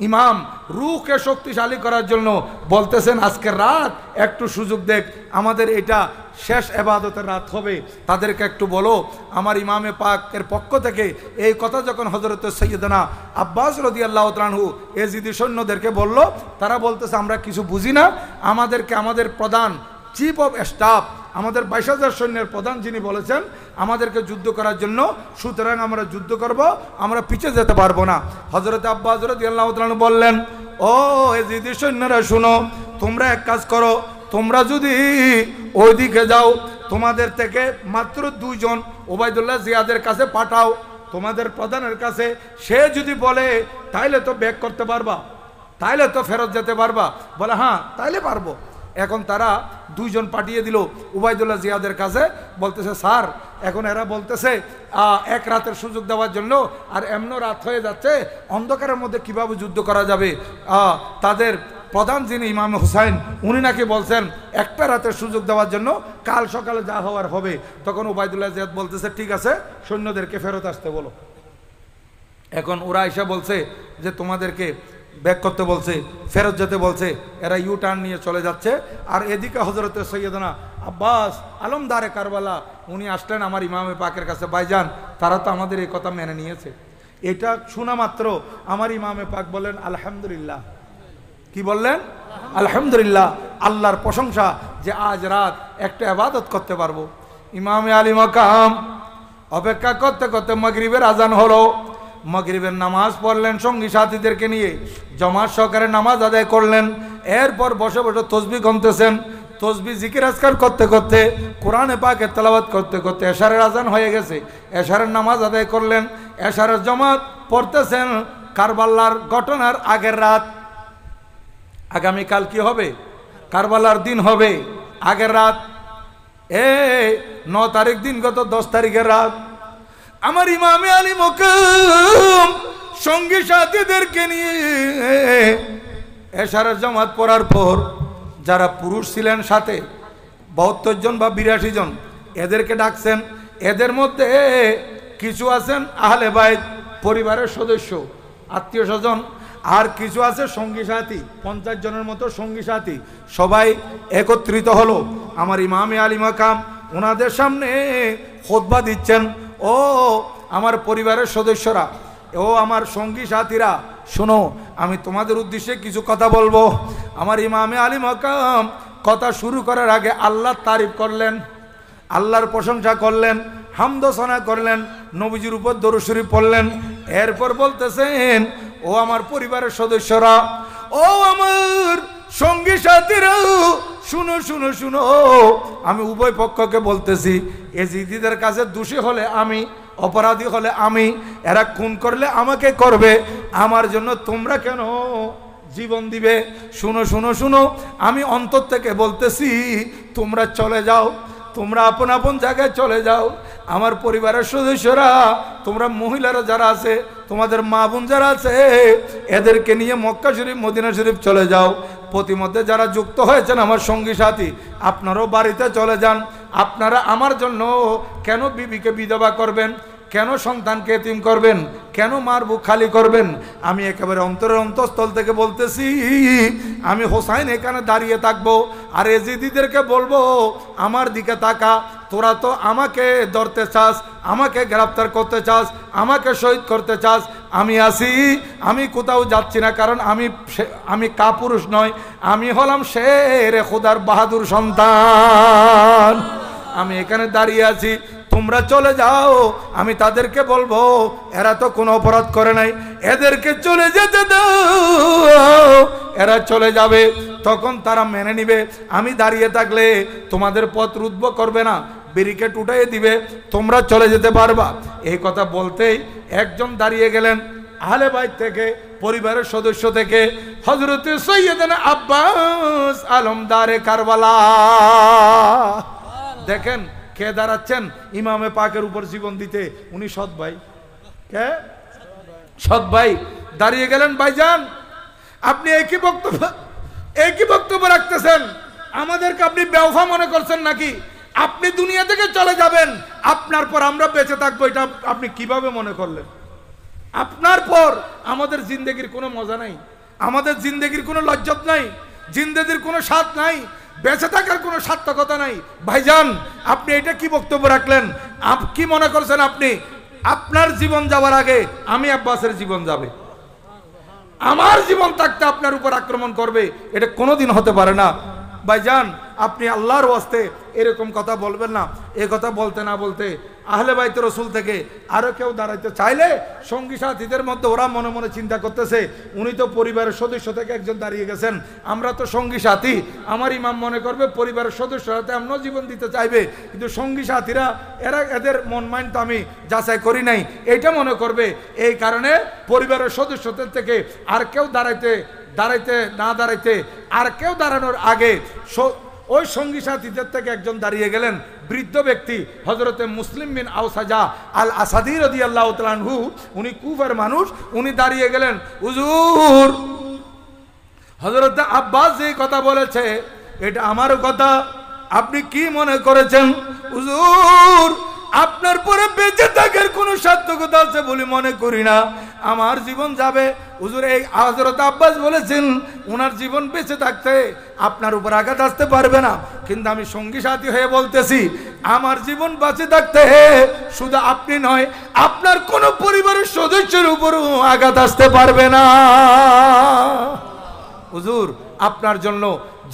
ইমাম রুহকে শক্তিশালী করার জন্য বলতেছেন আজকের রাত একটু সুযোগ দেখ, আমাদের এটা শেষ ইবাদতের রাত হবে, তাদেরকে একটু বলো। আমার ইমামে পাকের পক্ষ থেকে এই কথা যখন হযরত সৈয়দনা আব্বাস রাদিয়াল্লাহু তাআলা আনহু এজিদি সৈন্যদেরকে বলল, তারা বলতেছে আমরা কিছু বুঝি না, আমাদেরকে আমাদের প্রধান চিফ অফ স্টাফ, আমাদের 22,000 সৈন্যের প্রধান যিনি বলেছেন আমাদেরকে যুদ্ধ করার জন্য, সুতরাং আমরা যুদ্ধ করব, আমরা পিছিয়ে যেতে পারবো না। হযরত আব্বাস রাদিয়াল্লাহু তাআলা আনহু বললেন, ও এজিদি সৈন্যরা শুনো, তোমরা এক কাজ করো, তোমরা যদি ওইদিকে যাও, তোমাদের থেকে মাত্র 2 জন ওবায়দুল্লাহ জিয়াদের কাছে পাঠাও, তোমাদের প্রধানের কাছে। সে যদি বলে তাইলে তো ব্যাক করতে পারবা, তাইলে তো ফেরত যেতে পারবা। বলে হ্যাঁ তাইলে পারবো। এখন তারা 2 জন পাঠিয়ে দিল ওবায়দুল্লাহ জিয়াদের কাছে, বলতেছে স্যার এখন এরা বলতেছে এক রাতের সুযোগ দেওয়ার জন্য, আর এমন রাত হয়ে যাচ্ছে, অন্ধকারের মধ্যে কিভাবে যুদ্ধ করা যাবে। তাদের প্রধান যিনি ইমাম হুসাইন, উনি নাকি বলছেন একটা রাতের সুযোগ দেওয়ার জন্য, কাল সকালে যা হওয়ার হবে। তখন ওবায়দুল্লাহ জিয়াদ বলতেছে ঠিক আছে, সৈন্যদেরকে ফেরত আসতে বলো। এখন ওরা এসে বলছে যে তোমাদেরকে ব্যাক করতে বলছে, ফেরত যেতে বলছে, এরা ইউ টার্ন নিয়ে চলে যাচ্ছে। আর এদিকে হযরতে সৈয়দনা আব্বাস আলমদারে কারবালা উনি আসলেন আমার ইমামে পাকের কাছে, ভাইজান তারা তো আমাদের এই কথা মেনে নিয়েছে। এটা শোনা মাত্র আমার ইমামে পাক বলেন আলহামদুলিল্লাহ। কি বললেন? আলহামদুলিল্লাহ, আল্লাহর প্রশংসা যে আজ রাত একটা ইবাদত করতে পারবো। ইমামে আলী মাকাম অপেক্ষা করতে করতে মাগরিবের আজান হলো। মাগরিবের নামাজ পড়লেন সঙ্গী সাথীদেরকে নিয়ে, জামাত সহকারে নামাজ আদায় করলেন। এরপর বসে বসে তসবিহ গুনতেছেন, তসবিহ জিকির আজকার করতে করতে, কোরআনে পাকে তেলাওয়াত করতে করতে এশারের আজান হয়ে গেছে। এশারের নামাজ আদায় করলেন, এশারের জামাত পড়তেছেন। কারবালার ঘটনার আগের রাত, আগামীকাল কি হবে? কারবালার দিন হবে, আগের রাত 9 তারিখ দিন গত 10 তারিখের রাত। আমার ইমামে আলী মাকাম সঙ্গী সাথীদেরকে নিয়ে এশারের জামাত পড়ার পর যারা পুরুষ ছিলেন সাথে 72 জন বা 82 জন, এদেরকে ডাকছেন। এদের মধ্যে কিছু আছেন আহলে বাইত, পরিবারের সদস্য, আত্মীয় স্বজন, আর কিছু আছে সঙ্গী সাথী, 50 জনের মতো সঙ্গী সাথী। সবাই একত্রিত হলো। আমার ইমামে আলী মাকাম ওনাদের সামনে খুতবা দিচ্ছেন। ও আমার পরিবারের সদস্যরা, ও আমার সঙ্গী সাথীরা, শোনো, আমি তোমাদের উদ্দেশ্যে কিছু কথা বলবো। আমার ইমামে আলী মাকাম কথা শুরু করার আগে আল্লাহর তারিফ করলেন, আল্লাহর প্রশংসা করলেন, হামদ সানা করলেন, নবীজির উপর দরুদ শরীফ পড়লেন। এরপর বলতেছেন, ও আমার পরিবারের সদস্যরা, ও আমার সঙ্গী সাথীরা, শুনো শুনো শুনো, আমি উভয় পক্ষকে বলতেছি, এজিদিদের কাছে দোষী হলে আমি, অপরাধী হলে আমি, এরা খুন করলে আমাকে করবে, আমার জন্য তোমরা কেন জীবন দিবে? শুনো শুনো শুনো, আমি অন্তর থেকে বলতেছি, তোমরা চলে যাও, তোমরা আপন আপন জায়গায় চলে যাও। আমার পরিবারের সদস্যরা, তোমরা মহিলারা যারা আছে, তোমাদের মা বোন যারা আছে, এদেরকে নিয়ে মক্কা শরীফ মদিনা শরীফ চলে যাও। প্রতিমধ্যে যারা যুক্ত হয়েছেন আমার সঙ্গী সাথী, আপনারাও বাড়িতে চলে যান। আপনারা আমার জন্য কেন বিবিকে বিধবা করবেন? কেন সন্তানকে এতিম করবেন? কেন মার বুক খালি করবেন? আমি একেবারে অন্তরের অন্তঃস্থল থেকে বলতেছি, আমি হোসাইন এখানে দাঁড়িয়ে থাকবো, আর এজিদিদেরকে বলবো, আমার দিকে তাকা, তোরা তো আমাকে ধরতে চাস, আমাকে গ্রেফতার করতে চাস, আমাকে শহীদ করতে চাস, আমি আসি, আমি কোথাও যাচ্ছি না, কারণ আমি কাপুরুষ নয়, আমি হলাম শেরে খুদার বাহাদুর সন্তান। আমি এখানে দাঁড়িয়ে আছি, তোমরা চলে যাও। আমি তাদেরকে বলবো, এরা তো কোনো অপরাধ করে নাই, এদেরকে চলে যেতে দাও, এরা চলে যাবে, তখন তারা মেনে নিবে। আমি দাঁড়িয়ে থাকলে তোমাদের পথ রুদ্ধ করবে না, ব্যারিকেড উঠাইয়ে দিবে, তোমরা চলে যেতে পারবা। এই কথা বলতেই একজন দাঁড়িয়ে গেলেন আহলে বাইত থেকে, পরিবারের সদস্য থেকে, হযরত সৈয়দনা আব্বাস আলমদারে কারবালা। দেখেন কে দাঁড়াচ্ছেন ইমামে পাকের উপর জীবন দিতে, উনি সৎ ভাই। কে? সৎ ভাই দাঁড়িয়ে গেলেন। ভাইজান, আপনি একই বক্তব্য রাখতেছেন, আমাদেরকে আপনি বেওফা মনে করছেন নাকি? আপনি দুনিয়া থেকে চলে যাবেন, আপনার পর আমরা বেঁচে থাকবো, এটা আপনি কিভাবে মনে করলেন? আপনার পর আমাদের জিন্দেগির কোনো মজা নাই, আমাদের জিন্দেগির কোনো লজ্জত নাই, জিন্দেগির কোনো স্বাদ নাই, বেঁচে থাকার কোনো সার্থকতা নাই। ভাইজান, আপনি এটা কি বক্তব্য রাখলেন? কি মনে করছেন আপনি? আপনার জীবন যাওয়ার আগে আমি আব্বাসের জীবন যাবে, আমার জীবন থাকতে আপনার উপর আক্রমণ করবে, এটা কোনোদিন হতে পারে না। ভাইজান, আপনি আল্লাহর ওয়াস্তে এরকম কথা বলবেন না। এই কথা বলতে না বলতে আহলে বাইত রাসূল থেকে আরো কেউ দাঁড়াইতে চাইলে সঙ্গী সাথীদের মধ্যে ওরা মনে মনে চিন্তা করতেছে, উনি তো পরিবারের সদস্য থেকে একজন দাঁড়িয়ে গেছেন, আমরা তো সঙ্গী সাথী, আমার ইমাম মনে করবে পরিবারের সদস্যরা তেমনও জীবন দিতে চাইবে, কিন্তু সঙ্গী সাথীরা এদের মন মাইন্ড তো আমি যাচাই করি নাই, এইটা মনে করবে। এই কারণে পরিবারের সদস্যদের থেকে আর কেউ দাঁড়াইতে আর কেউ দাঁড়ানোর আগে ওই সঙ্গী সাথীদের থেকে একজন দাঁড়িয়ে গেলেন, বৃদ্ধ ব্যক্তি হযরতে মুসলিম বিন আওসাজা আল আসাদি রাদিয়াল্লাহু তাআলা আনহু, উনি কুফার মানুষ, উনি দাঁড়িয়ে গেলেন, হুজুর হযরতে আব্বাস যে কথা বলেছে এটা আমার কথা, আপনি কি মনে করেছেন? হুজুর আপনার পরে বেঁচে থাকার কোনো সার্থকতা আছে বলে মনে করি না। আমার জীবন যাবে। হুজুর এই হযরত আব্বাস বলেছেন ওনার জীবন বেঁচে থাকতে আপনার উপর আঘাত আসতে পারবে না, কিন্তু আমি সঙ্গী সাথী হয়ে বলতেছি আমার জীবন বেঁচে থাকতে শুধু আপনি নয় আপনার কোন পরিবারের সদস্যের উপরও আঘাত আসতে পারবে না। হুজুর আপনার জন্য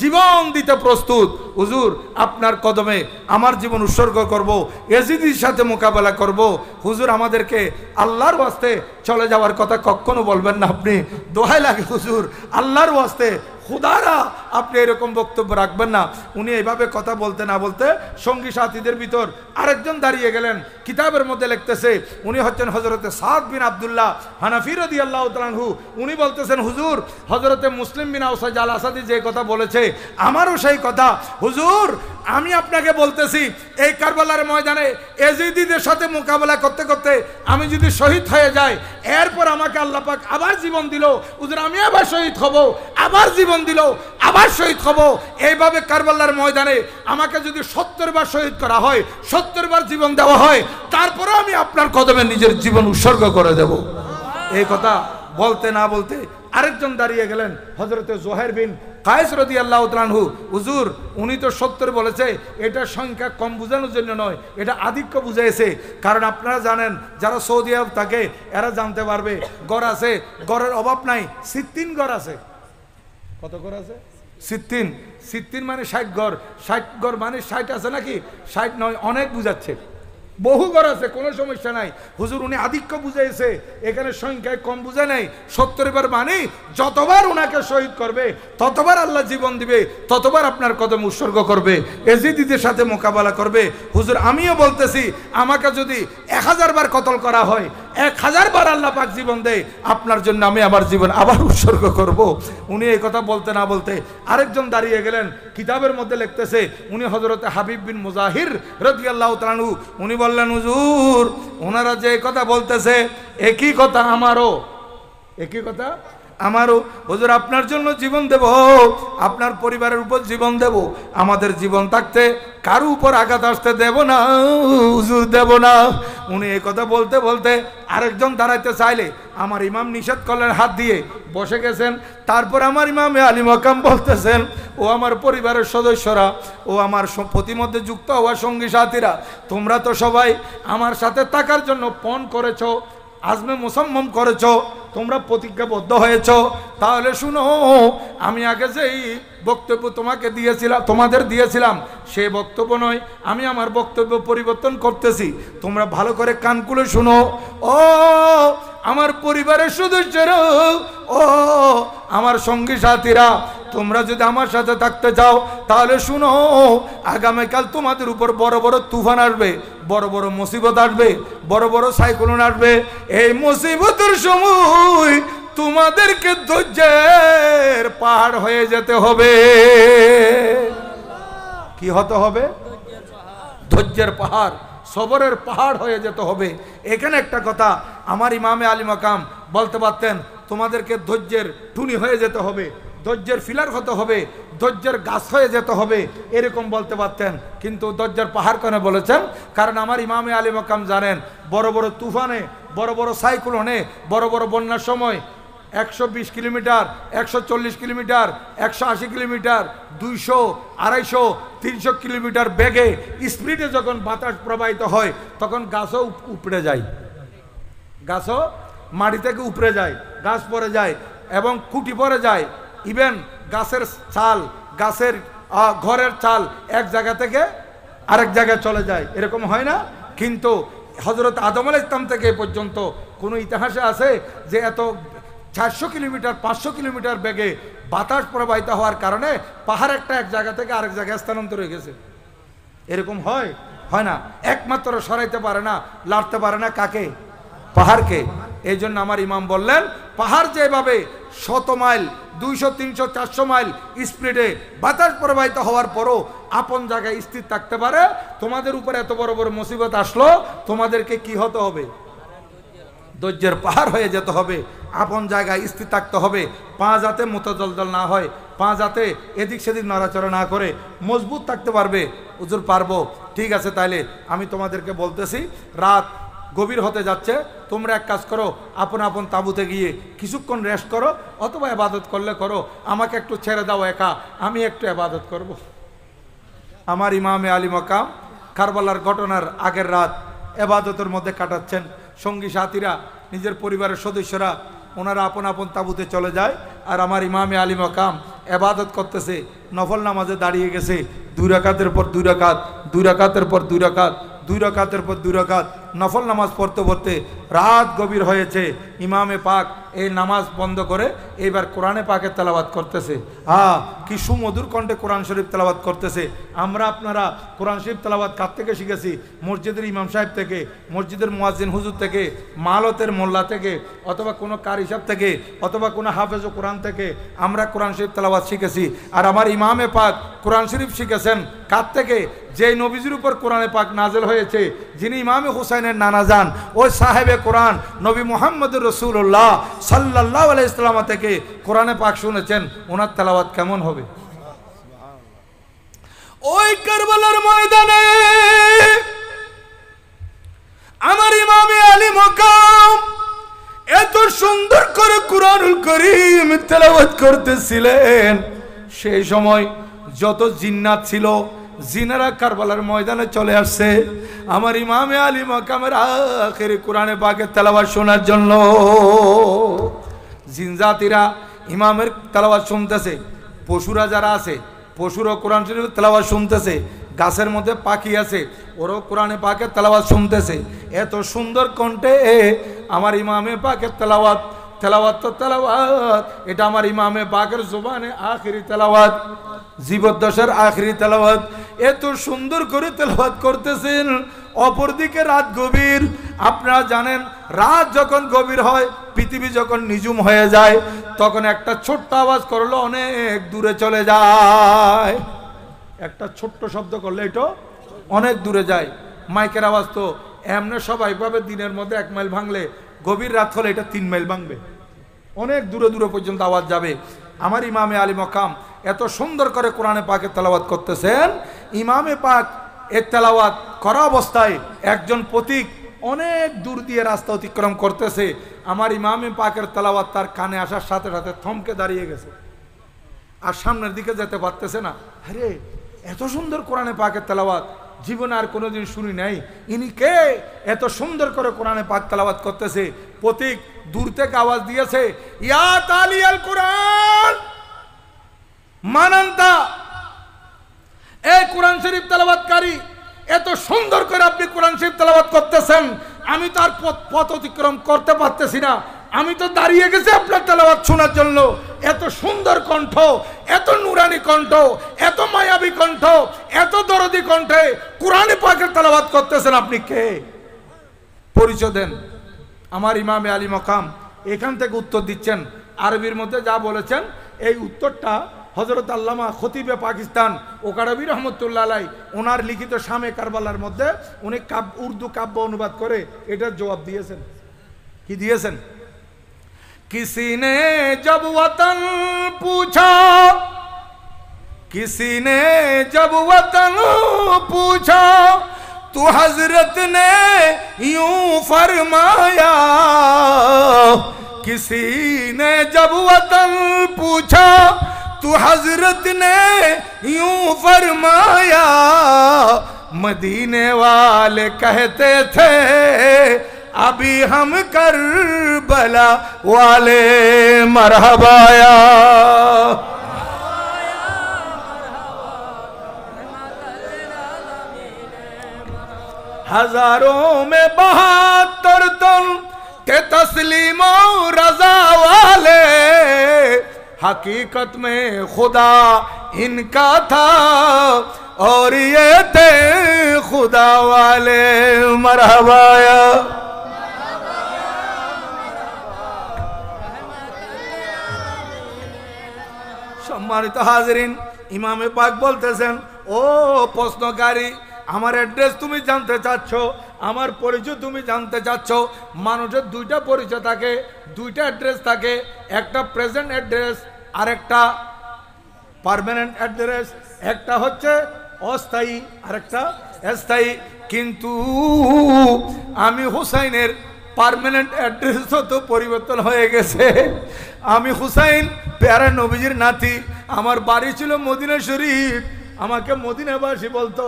জীবন দিতে প্রস্তুত। হুজুর আপনার কদমে আমার জীবন উৎসর্গ করব, এজিদির সাথে মোকাবেলা করব। হুজুর আমাদেরকে আল্লাহর ওয়াস্তে চলে যাওয়ার কথা কখনো বলবেন না। আপনি দোহাই লাগে হুজুর আল্লাহর ওয়াস্তে খুদারা আপনি এরকম বক্তব্য রাখবেন না। উনি এইভাবে কথা বলতে না বলতে সঙ্গী সাথীদের ভিতর আরেকজন দাঁড়িয়ে গেলেন। কিতাবের মধ্যে লিখতেছে উনি হচ্ছেন হযরতে সাদ বিন আব্দুল্লাহ হানাফি রাদিয়াল্লাহু তাআলা আনহু। উনি বলতেছেন হুজুর হযরতে মুসলিম বিন আউসাজ আল আসাদি যে কথা বলেছে আমারও সেই কথা। হুজুর আমি আপনাকে বলতেছি এই কারবালার ময়দানে এজিদিদের সাথে মোকাবেলা করতে করতে আমি যদি শহীদ হয়ে যাই, এরপর আমাকে আল্লাহ পাক আবার জীবন দিল, হুজুর আমি আবার শহীদ হব, আবার জীবন দিল, আবার শহীদ হব। এইভাবে কারবালার ময়দানে আমাকে যদি 70 বার শহীদ করা হয়, 70 বার জীবন দেওয়া হয়, তারপরে আমি আপনার কদমে নিজের জীবন উৎসর্গ করে দেব। এই কথা বলতে না বলতে আরেকজন দাঁড়িয়ে গেলেন হযরতে জুহাইর বিন কায়েস রাদিয়াল্লাহু তাআলা আনহু। হুজুর উনি তো 70 বলেছে, এটা সংখ্যা কম বোঝানোর জন্য নয়, এটা আধিক্য বুঝাইছে। কারণ আপনারা জানেন যারা সৌদি আরব থাকে এরা জানতে পারবে, গড় আছে, গড়ের অভাব নাই, 60 গড় আছে। কত গড় আছে? 60 মানে 60 গড়। 60 গড় মানে 60 আছে নাকি? 60 নয়, অনেক বুঝাচ্ছে, বহু ঘর আছে, কোনো সমস্যা নাই। হুজুর উনি আধিক্য বুঝাইছে, এখানে সংখ্যায় কম বুঝে নাই। 70 বার মানে যতবার ওনাকে শহীদ করবে ততবার আল্লাহ জীবন দিবে, ততবার আপনার কদম উৎসর্গ করবে, এজিদিদের সাথে মোকাবেলা করবে। হুজুর আমিও বলতেছি আমাকে যদি 1000 বার কতল করা হয়, 1000 বার আল্লাহ পাক জীবন দেয়, আপনার জন্য আমি আমার জীবন আবার উৎসর্গ করব। উনি এই কথা বলতে না বলতে আরেকজন দাঁড়িয়ে গেলেন। কিতাবের মধ্যে লিখতেছে উনি হযরতে হাবিব বিন মুজাহির রাদিয়াল্লাহু তাআলা আনহু। উনি বললেন হুজুর ওনারা যে কথা বলতেছে একই কথা আমারও, একই কথা আমারও। হুজুর আপনার জন্য জীবন দেব, আপনার পরিবারের উপর জীবন দেব, আমাদের জীবন থাকতে কারো উপর আঘাত আসতে দেব না হুজুর, দেব না। উনি এই কথা বলতে বলতে আরেকজন দাঁড়াইতে চাইলে আমার ইমাম নিষেধ করলেন, হাত দিয়ে বসে গেছেন। তারপর আমার ইমামে আলী মাকাম বলতেছেন ও আমার পরিবারের সদস্যরা, ও আমার প্রতিমধ্যে যুক্ত হওয়া সঙ্গী সাথীরা, তোমরা তো সবাই আমার সাথে থাকার জন্য পণ করেছো, আজমে মুসাম্মম করেছো, তোমরা প্রতিজ্ঞাবদ্ধ হয়েছ। তাহলে শুনো আমি আগে যেই বক্তব্য তোমাদের দিয়েছিলাম সে বক্তব্য নয়, আমি আমার বক্তব্য পরিবর্তন করতেছি। তোমরা ভালো করে কান খুলে শুনো। ও আমার পরিবারের সদস্যরা, ও আমার সঙ্গী সাথীরা, তোমরা যদি আমার সাথে থাকতে চাও তাহলে শুনো আগামীকাল তোমাদের উপর বড় বড় তুফান আসবে, বড় বড় মুসিবত আসবে, বড় বড় সাইক্লোন আসবে। এই মুসিবতের সময় তোমাদেরকে ধৈর্যের পাহাড় হয়ে যেতে হবে। কি হতে হবে? ধৈর্যের পাহাড়, সবরের পাহাড় হয়ে যেতে হবে। এখানে একটা কথা আমার ইমামে আলী মাকাম বলতে পারতেন, তোমাদেরকে ধৈর্যের টুনি হয়ে যেতে হবে, ধৈর্যের ফিলার হতে হবে, ধৈর্যের গাছ হয়ে যেতে হবে, এরকম বলতে পারতেন। কিন্তু ধৈর্যের পাহাড় কেন বলেছেন? কারণ আমার ইমামে আলী মাকাম জানেন বড় বড় তুফানে, বড় বড় সাইক্লোনে, বড় বড় বন্যার সময় 120 কিলোমিটার, 140 কিলোমিটার, 180 কিলোমিটার, 200, 250, 300 কিলোমিটার বেগে স্পিডে যখন বাতাস প্রবাহিত হয় তখন গাছও উপড়ে যায়, গাছও মাটি থেকে উপড়ে যায়, গাছ পড়ে যায় এবং খুঁটি পড়ে যায়। ইভেন গাছের ছাল, গাছের ঘরের চাল এক জায়গা থেকে আরেক জায়গায় চলে যায়, এরকম হয় না? কিন্তু হযরত আদম আলাইহিস সালাম থেকে পর্যন্ত কোনো ইতিহাসে আছে যে এত 400 কিলোমিটার 500 কিলোমিটার বেগে বাতাস প্রবাহিত হওয়ার কারণে পাহাড় একটা এক জায়গা থেকে আরেক জায়গায় স্থানান্তর হয়ে গেছে? এরকম হয়? হয় না। একমাত্র সরাইতে পারে না, লাড়তে পারে না কাকে? পাহাড়কে। এই জন্য আমার ইমাম বললেন পাহাড় যেভাবে 100 মাইল, 200, 300, 400 মাইল স্পিডে বাতাস প্রবাহিত হওয়ার পরও আপন জায়গায় স্থির থাকতে পারে, তোমাদের উপরে এত বড় বড় মুসিবত আসলো তোমাদেরকে কি হতে হবে? ধৈর্যের পাহাড় হয়ে যেতে হবে, আপন জায়গায় স্থির থাকতে হবে, পা যাতে মুতজলজল না হয়, পা যাতে এদিক সেদিক নড়াচড়া না করে মজবুত থাকতে পারবে। হুজুর পারবো, ঠিক আছে, তাইলে আমি তোমাদেরকে বলতেছি, রাত গভীর হতে যাচ্ছে, তোমরা এক কাজ করো, আপন আপন তাঁবুতে গিয়ে কিছুক্ষণ রেস্ট করো, অথবা ইবাদত করলে করো, আমাকে একটু ছেড়ে দাও একা, আমি একটু ইবাদত করব। আমার ইমামে আলী মাকাম কারবালার ঘটনার আগের রাত ইবাদতের মধ্যে কাটাচ্ছেন। সঙ্গী সাথীরা, নিজের পরিবারের সদস্যরা, ওনারা আপন আপন তাঁবুতে চলে যায়, আর আমার ইমামে আলী মাকাম ইবাদত করতেছে, নফল নামাজে দাঁড়িয়ে গেছে, 2 রাকাতের পর 2 রাকাত, 2 রাকাতের পর 2 রাকাত, 2 রাকাতের পর 2 রাকাত নফল নামাজ পড়তে পড়তে রাত গভীর হয়েছে। ইমামে পাক এই নামাজ বন্ধ করে এইবার কোরআনে পাকের তেলাওয়াত করতেছে। কি সুমধুর কণ্ঠে কোরআন শরীফ তেলাওয়াত করতেছে। আমরা আপনারা কোরআন শরীফ তেলাওয়াত কার থেকে শিখেছি? মসজিদের ইমাম সাহেব থেকে, মসজিদের মুয়াজ্জিন হুজুর থেকে, মালতের মোল্লা থেকে, অথবা কোনো কারি সাহেব থেকে, অথবা কোনো হাফেজ কোরআন থেকে আমরা কোরআন শরীফ তেলাওয়াত শিখেছি। আর আমার ইমামে পাক কোরআন শরীফ শিখেছেন কার থেকে? যেই নবীজির উপর কোরআনে পাক নাজেল হয়েছে, যিনি ইমামে হুসাইনের নানা যান, ওই সাহেবে কোরআন নবী মুহাম্মদুর রাসূলুল্লাহ সাল্লাল্লাহু আলাইহি ওয়াসাল্লাম থেকে কোরআনে পাক শুনেছেন, ওনার তেলাওয়াত কেমন হবে? ওই কারবালার ময়দানে আমার ইমামে আলী মাকাম এত সুন্দর করে কুরআনুল কারীম তেলাওয়াত করতেছিলেন, সেই সময় যত জিন্নাত ছিল জিনারা কারবালার ময়দানে চলে আসছে আমার ইমামে আলী মাকামের আখেরি কোরআনে পাকের তেলাওয়াত শোনার জন্য। জিনজাতিরা ইমামের তেলাওয়াত শুনতেছে, পশুরা যারা আছে পশুরও কোরআন শরীফের তেলাওয়াত শুনতেছে, গাছের মধ্যে পাখি আছে ওরাও কোরআনে পাকের তেলাওয়াত শুনতেছে। এত সুন্দর কণ্ঠে আমার ইমামে পাকের তেলাওয়াত, তেলাওয়াত তো তেলাওয়াত, এটা আমার ইমামে পাকের জবানে আখেরি তেলাওয়াত, জীবদ্দশার আখেরি তেলাওয়াত, এত সুন্দর করে তেলাওয়াত করতেছেন। অপরদিকে রাত গভীর। আপনারা জানেন রাত যখন গভীর হয়, পৃথিবী যখন নিঝুম হয়ে যায়, তখন একটা ছোট্ট আওয়াজ করলে অনেক দূরে চলে যায়। একটা ছোট্ট শব্দ করলে এটা অনেক দূরে যায়। মাইকের আওয়াজ তো এমনি সবাই পাবে, দিনের মধ্যে 1 মাইল ভাঙলে গভীর রাত হলে এটা 3 মাইল ভাঙবে, অনেক দূরে দূরে পর্যন্ত আওয়াজ যাবে। আমার ইমামে আলী মাকাম এত সুন্দর করে কোরআনে পাকের তেলাওয়াত করতেছেন। ইমামে পাক এর তেলাওয়াত করা অবস্থায় একজন পথিক অনেক দূর দিয়ে রাস্তা অতিক্রম করতেছে। আমার ইমামে পাকের তেলাওয়াত তার কানে আসার সাথে সাথে থমকে দাঁড়িয়ে গেছে, আর সামনের দিকে যেতে পারতেছে না। আরে এত সুন্দর কোরআনে পাকের তেলাওয়াত জীবনে আর কোনোদিন শুনি নাই, ইনি কে? এত সুন্দর করে কোরআনে পাক তেলাওয়াত করতেছে। পথিক দূর থেকে আওয়াজ দিয়েছে, ইয়া তালিয়াল কোরআন মানান্তা, এই কোরআন শরীফ তেলাওয়াতকারী, এত সুন্দর করে আপনি কোরআন শরীফ তেলাওয়াত করতেছেন, আমি তো আর পথ অতিক্রম করতে পারতেছি না, আমি তো দাঁড়িয়ে গেছি আপনার তেলাওয়াত শোনার জন্য। এত সুন্দর কণ্ঠ, এত নুরানি কণ্ঠ, এত মায়াবী কণ্ঠ, এত দরদি কণ্ঠে কোরআনে পাকের তেলাওয়াত করতেছেন, আপনি কে? পরিচয় দেন। আমার ইমামে আলী মাকাম এখান থেকে উত্তর দিচ্ছেন, আরবির মধ্যে যা বলেছেন এই উত্তরটা হযরত আল্লামা খতিবে পাকিস্তান ওকারবি রহমতুল্লাহ আলাই ওনার লিখিত শামে কারবালার মধ্যে উনি উর্দু কাব্য অনুবাদ করে এটার জবাব দিয়েছেন। কি দিয়েছেন? किसी ने जब वतन पूछा, किसी ने जब वतन पूछा, तो हजरत ने यूं फरमाया, किसी ने जब वतन पूछा, तो हजरत ने यूं फरमाया, मदीने वाले कहते थे अभी हम करबला वाले मरहबाया। हजारों में 72 तुम के तस्लीमो रजा वाले, हकीकत में खुदा इनका था और ये थे खुदा वाले मरहबाया। সম্মানিত হাজিরিন, ইমামে পাক বলতেছেন, ও প্রশ্নকারী, আমার অ্যাড্রেস তুমি জানতে চাচ্ছ, আমার পরিচয় তুমি জানতে চাচ্ছ। মানুষের 2টা পরিচয় থাকে, 2টা অ্যাড্রেস থাকে, একটা প্রেজেন্ট অ্যাড্রেস আর একটা পার্মানেন্ট অ্যাড্রেস, একটা হচ্ছে অস্থায়ী আর একটা স্থায়ী। কিন্তু আমি হুসাইনের পার্মানেন্ট অ্যাড্রেসও তো পরিবর্তন হয়ে গেছে। আমি হুসাইন প্যারা নবীজির নাতি, আমার বাড়ি ছিল মদিনা শরীফ, আমাকে মদিনাবাসী বলতো।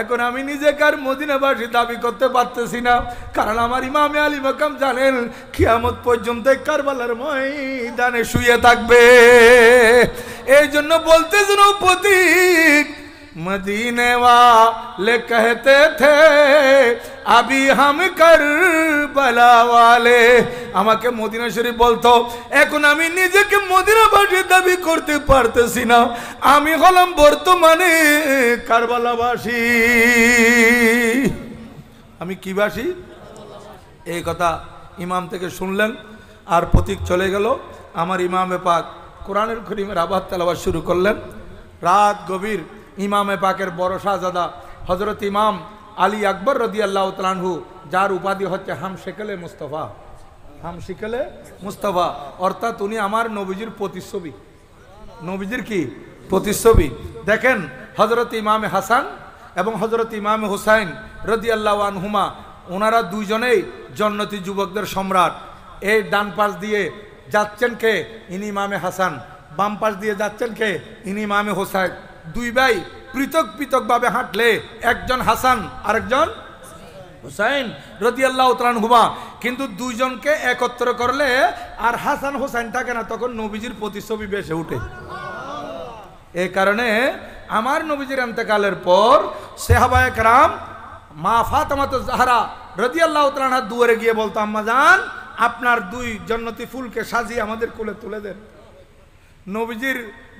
এখন আমি নিজেকে আর মদিনাবাসী দাবি করতে পারতেছি না, কারণ আমার ইমামে আলী মাকাম জানেন কিয়ামত পর্যন্ত কারবালার ময়দানে শুয়ে থাকবে। এই জন্য বলতেছেন প্রতীক मदीने वाले कहते थे अभी हम करबला वाले। আমাকে মদিনা শরীফ বলতো, এখন আমি নিজেকে মদিনাবাসী দাবি করতে পারতেছি না, আমি হলাম বর্তমানে কারবালাবাসী। আমি কি বাসী? এই কথা ইমাম থেকে শুনলেন, আর প্রতীক চলে গেল। আমার ইমামে পাক কোরআনের করিমের আবাদ তেলাওয়াত শুরু করলেন। রাত গভীর ইমামে পাকের বড় শাহজাদা হজরত ইমাম আলী আকবর রাদিয়াল্লাহু তাআলা আনহু, যার উপাধি হচ্ছে হামশেকেলে মুস্তফা, হামশেকেলে মুস্তফা, অর্থাৎ উনি আমার নবীজির প্রতিচ্ছবি। নবীজির কি প্রতিচ্ছবি? দেখেন হজরত ইমামে হাসান এবং হজরত ইমামে হুসাইন রাদিয়াল্লাহু আনহুমা, ওনারা দুইজনেই জান্নাতি যুবকদের সম্রাট। এই ডান পাশ দিয়ে যাচ্ছেন কে? ইনি ইমামে হাসান। বাম পাশ দিয়ে যাচ্ছেন কে? ইনি ইমামে হুসাইন। দুই ভাই পৃথক পৃথকভাবে হাঁটলে একজন হাসান আরেকজন হুসাইন রাদিয়াল্লাহু তাআলা আনহুমা, কিন্তু দুইজনকে একত্র করলে আর হাসান হুসাইন থাকে না, তখন নবীজির প্রতিচ্ছবি বেশে উঠে। এই কারণে আমার নবীজির ইন্তেকালের পর সাহাবায়ে কেরাম মা ফাতেমা জাহরা রাদিয়াল্লাহু তাআলা আনহার দুয়ারে গিয়ে বলতো, আম্মা জান আপনার দুই জান্নাতি ফুলকে সাজিয়ে আমাদের কোলে তুলে দেন।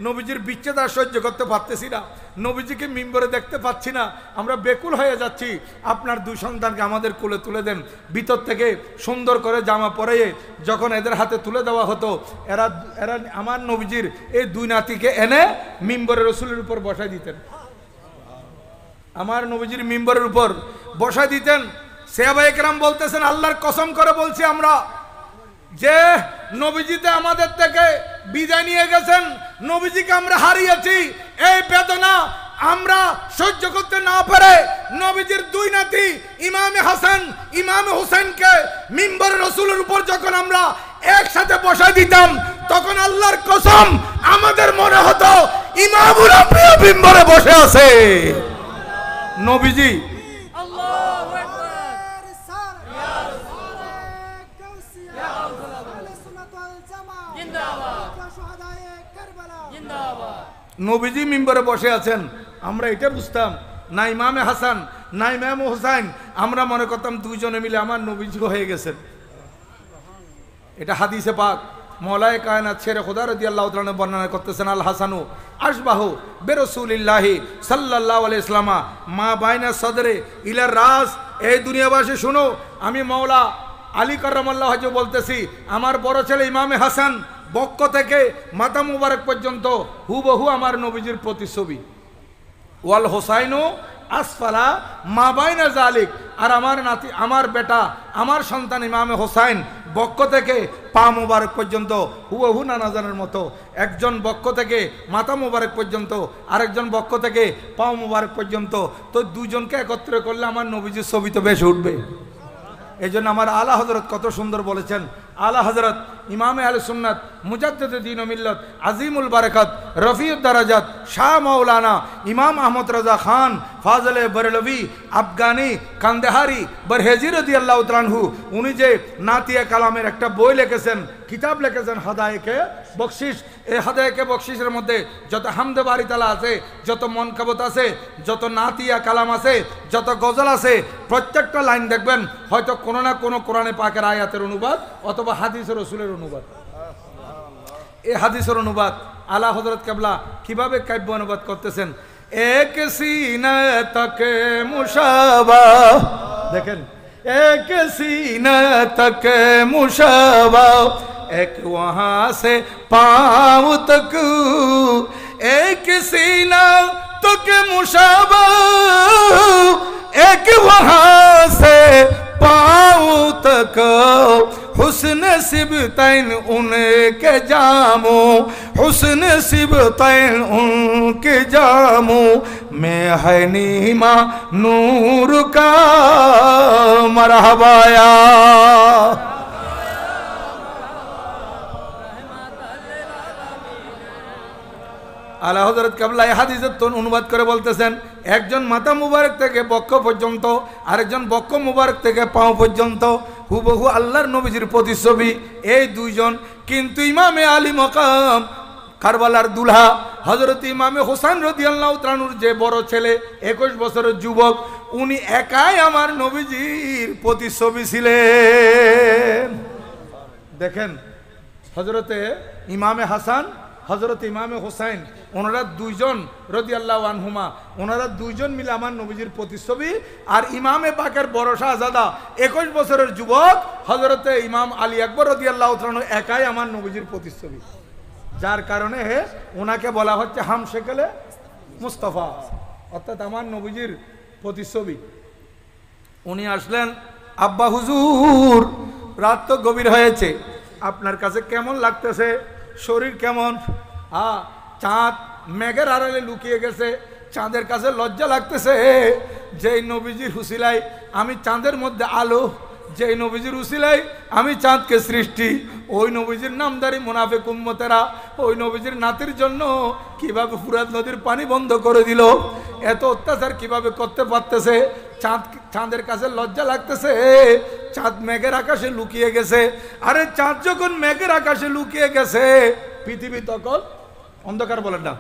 নবীজির বিচ্ছেদ আর সহ্য করতে পারতেছি না, নবীজিকে মিম্বরে দেখতে পাচ্ছি না, আমরা বেকুল হয়ে যাচ্ছি, আপনার দুই সন্তানকে আমাদের কোলে তুলে দেন। ভিতর থেকে সুন্দর করে জামা পরিয়ে যখন এদের হাতে তুলে দেওয়া হতো, এরা আমার নবীজির এই দুই নাতিকে এনে মিম্বরে রসুলের উপর বসাই দিতেন, আমার নবীজির মিম্বরের উপর বসাই দিতেন। সাহাবায়ে কেরাম বলতেছেন, আল্লাহর কসম করে বলছি আমরা যে নবীজিতে আমাদের থেকে বিদায় নিয়ে গেছেন, নবীজিকে আমরা হারিয়েছি, এই বেদনা আমরা সহ্য করতে না পারে নবীজির দুই নাতি ইমামে হাসান ইমামে হুসাইনকে মিম্বরে রাসূলের উপর যখন আমরা একসাথে বসাই দিতাম, তখন আল্লাহর কসম আমাদের মনে হতো ইমামুল আম্বিয়া মিম্বরে বসে আছে নবীজি। নবীজি মিম্বরে বসে আছেন, আমরা এটা বুঝতাম না ইমামে হাসান না ইমামে হুসাইন, আমরা মনে করতাম দুইজনে মিলে আমার নবীজি হয়ে গেছেন। এটা হাদিসে পাক মওলায়ে কায়নাত শেরে খুদা রাদিয়াল্লাহু তাআলা বর্ণনা করতেছেন, আল হাসানু আশবাহু বিরাসূলিল্লাহি সাল্লাল্লাহু আলাইহি ওয়াসাল্লাম মা বাইনা সদরে ইলা রাস। এই দুনিয়াবাসী শুনো, আমি মাওলা আলী কাররামাল্লাহু ওয়াজহু বলতেছি, আমার বড় ছেলে ইমামে হাসান বক্ষ থেকে মাথা মুবারক পর্যন্ত হুবহু আমার নবীজির প্রতিচ্ছবি। ওয়াল হোসাইনু আসফালা মা বাইনা জালিক, আর আমার নাতি আমার বেটা আমার সন্তান ইমামে হোসাইন বক্ষ থেকে পা মুবারক পর্যন্ত হুবহু নানাজানের মতো, একজন বক্ষ থেকে মাথা মুবারক পর্যন্ত আরেকজন বক্ষ থেকে পা মুবারক পর্যন্ত, তো দুজনকে একত্র করলে আমার নবীজির ছবি তো বেশ উঠবে। এই জন্য আমার আলা হজরত কত সুন্দর বলেছেন, আলা হজরত ইমামে আহলে সুন্নাত মুজাদ্দিদে দ্বীন ও মিল্লাত আজিমুল বারাকাত রফিউদ দারাজাত শাহ মাওলানা ইমাম আহমদ রাজা খান ফাজলে বরেলভি আফগানি কান্দাহারি বরহেজি রাদিয়াল্লাহু তাআলা আনহু, উনি যে নাতিয়া কালামের একটা বই লিখেছেন, কিতাব লিখেছেন হাদায়েকে বকশিশ। এই হাদায়েকে বকশিশের মধ্যে যত হামদে বারি তালা আছে, যত মনকাবত আছে, যত নাতিয়া কালাম আছে, যত গজল আছে, প্রত্যেকটা লাইন দেখবেন হয়তো কোনো না কোনো কোরআনে পাকের আয়াতের অনুবাদ অথবা হাদিসের রাসূলের অনুবাদ। এই হাদিসের অনুবাদ আলা হযরত কেবলা কিভাবে কাব্য অনুবাদ করতেছেন, এক সিনা তাকে মুশাবা, দেখেন এক সিনা তাকে মুশাবা এক ওয়াহা সে পাঁव तक, एक सीना तक मुशाबा एक वहां से पाँव तक, हुस्न सिबतैन उनके जामो, हुस्न सिबतैन उनके जामो में है नीमा नूर का मरहबाया। আলা হযরত কাবলা হাদিসের তোন অনুবাদ করে বলতেছেন, একজন মাথা মুবারক থেকে বক্ষ পর্যন্ত, আরেকজন বক্ষ মুবারক থেকে পাও পর্যন্ত হুবহু আল্লাহর নবীজির প্রতিচ্ছবি এই দুইজন। কিন্তু ইমামে আলী মকাম কারবালার দুলহা হযরত ইমামে হোসেন রাদিয়াল্লাহু তাআলার যে বড় ছেলে 21 বছরের যুবক, উনি একাই আমার নবীজির প্রতিচ্ছবি ছিলেন। দেখেন হযরতে ইমামে হাসান, হযরত ইমামে হোসেন, ওনারা দুইজন রাদিয়াল্লাহু আনহুমা, ওনারা দুইজন মিলে আমার নবীজির প্রতিচ্ছবি। আর ইমামে পাকের বড় শাহজাদা 21 বছরের যুবক হযরতে ইমাম আলী আকবর রাদিয়াল্লাহু তাআলা একাই আমার নবীজির প্রতিচ্ছবি, যার কারণে ওনাকে বলা হচ্ছে হামশেকেলে মুস্তাফা, অর্থাৎ আমার নবীজির প্রতিচ্ছবি। উনি আসলেন, আব্বা হুজুর রাত তো গভীর হয়েছে, আপনার কাছে কেমন লাগতেছে, শরীর কেমন? চাঁদ মেঘের আড়ালে লুকিয়ে গেছে, চাঁদের কাছে লজ্জা লাগতেছে। যেই নবীজির হুসিলাই আমি চাঁদের মধ্যে আলো, যেই নবীজির উসিলাই আমি চাঁদকে সৃষ্টি, ওই নবীজির নামদারি মুনাফিক উম্মতেরা ওই নবীজির নাতির জন্য কিভাবে ফুরাত নদীর পানি বন্ধ করে দিল, এত অত্যাচার কিভাবে করতে পারতেছে। চাঁদের কাছে লজ্জা লাগতেছে, চাঁদ মেঘের আকাশে লুকিয়ে গেছে। আরে চাঁদ যখন মেঘের আকাশে লুকিয়ে গেছে, পৃথিবী তখন অন্ধকার, বলেন না?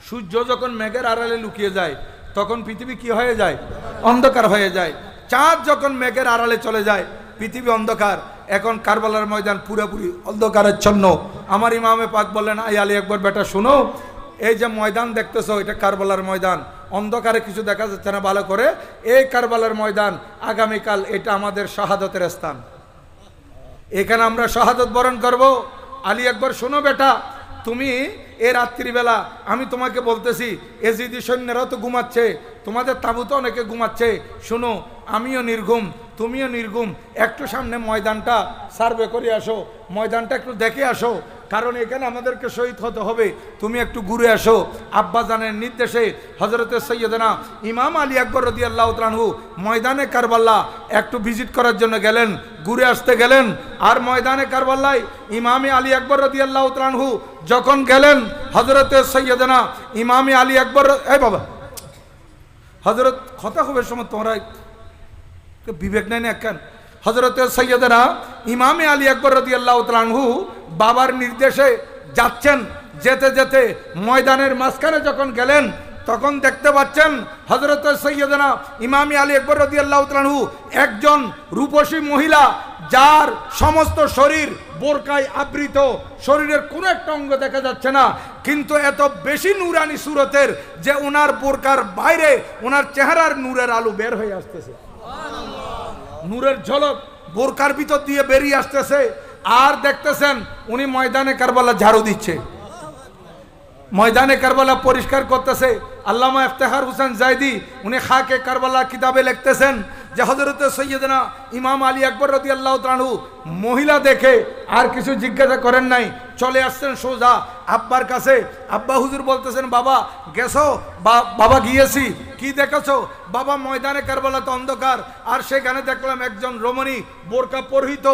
সূর্য যখন মেঘের আড়ালে লুকিয়ে যায় তখন পৃথিবী কি হয়ে যায়? অন্ধকার হয়ে যায়। চাঁদ যখন মেঘের আড়ালে চলে যায় পৃথিবী অন্ধকার। এখন কারবালার ময়দান পুরোপুরি অন্ধকারাচ্ছন্ন। আমার ইমামে পাক বললেন, আই আলী একবার বেটা শুনো, এই যে ময়দান দেখতেছো এটা কারবালার ময়দান, অন্ধকারে কিছু দেখা যাচ্ছে না ভালো করে, এই কারবালার ময়দান আগামীকাল এটা আমাদের শাহাদতের স্থান, এখানে আমরা শাহাদত বরণ করব। আলী একবার শোনো বেটা, তুমি এ রাত্রিবেলা আমি তোমাকে বলতেছি, এজিদি সৈন্যরাও তো ঘুমাচ্ছে, তোমাদের তাঁবুতে অনেকে ঘুমাচ্ছে, শোনো আমিও নির্ঘুম তুমিও নির্ঘুম, একটু সামনে ময়দানটা সার্ভে করে আসো, ময়দানটা একটু দেখে আসো, কারণ এখানে আমাদেরকে শহীদ হতে হবে, তুমি একটু ঘুরে আসো। আব্বাজানের নির্দেশে হযরতে সৈয়দনা ইমাম আলী আকবর রাদিয়াল্লাহু তাআলা আনহু ময়দানে কারবালা একটু ভিজিট করার জন্য গেলেন, ঘুরে আসতে গেলেন। আর ময়দানে কারবালায় ইমামে আলী আকবর রাদিয়াল্লাহু তাআলা আনহু যখন গেলেন, হযরতে সৈয়দনা ইমামে আলী আকবর, এই বাবা হযরত কথা হবে সময় তোমরা বিবেক নাই না একখান। হযরতে সৈয়দনা ইমামে আলী আকবর রাদিয়াল্লাহু তাআলা আনহু বাবার নির্দেশে যাচ্ছেন, যেতে যেতে ময়দানের মাঝখানে যখন গেলেন তখন দেখতে পাচ্ছেন হযরতে সৈয়দনা ইমামে আলী আকবর রাদিয়াল্লাহু তাআলা আনহু একজন রূপসী মহিলা, যার সমস্ত শরীর বোরকায় আবৃত, শরীরের কোনো একটা অঙ্গ দেখা যাচ্ছে না, কিন্তু এত বেশি নূরানি সুরতের যে ওনার বোরকার বাইরে ওনার চেহারার নূরের আলো বের হয়ে আসতেছে, নূরের ঝলক বোরকার ভিতর দিয়ে বেরিয়ে আসতেছে। আর দেখতেছেন উনি ময়দানে কারবালা ঝাড়ু দিচ্ছে, ময়দানে কারবালা পরিষ্কার করতেছে। আল্লামা ইফতেখার হোসেন জায়দি উনি খাকে কারবালা কিতাবে লিখতেছেন যে হযরতে সৈয়দনা ইমাম আলী আকবর রাদিয়াল্লাহু তাআলা আনহু মহিলা দেখে আর কিছু জিজ্ঞাসা করেন নাই, চলে আসছেন সোজা আব্বার কাছে। আব্বা হুজুর বলতেছেন, বাবা গেছো? বাবা গিয়েছি। কি দেখেছো? বাবা ময়দানে কারবালা তো অন্ধকার, আর সেখানে দেখলাম একজন রমণী বোরকা পরিহিত,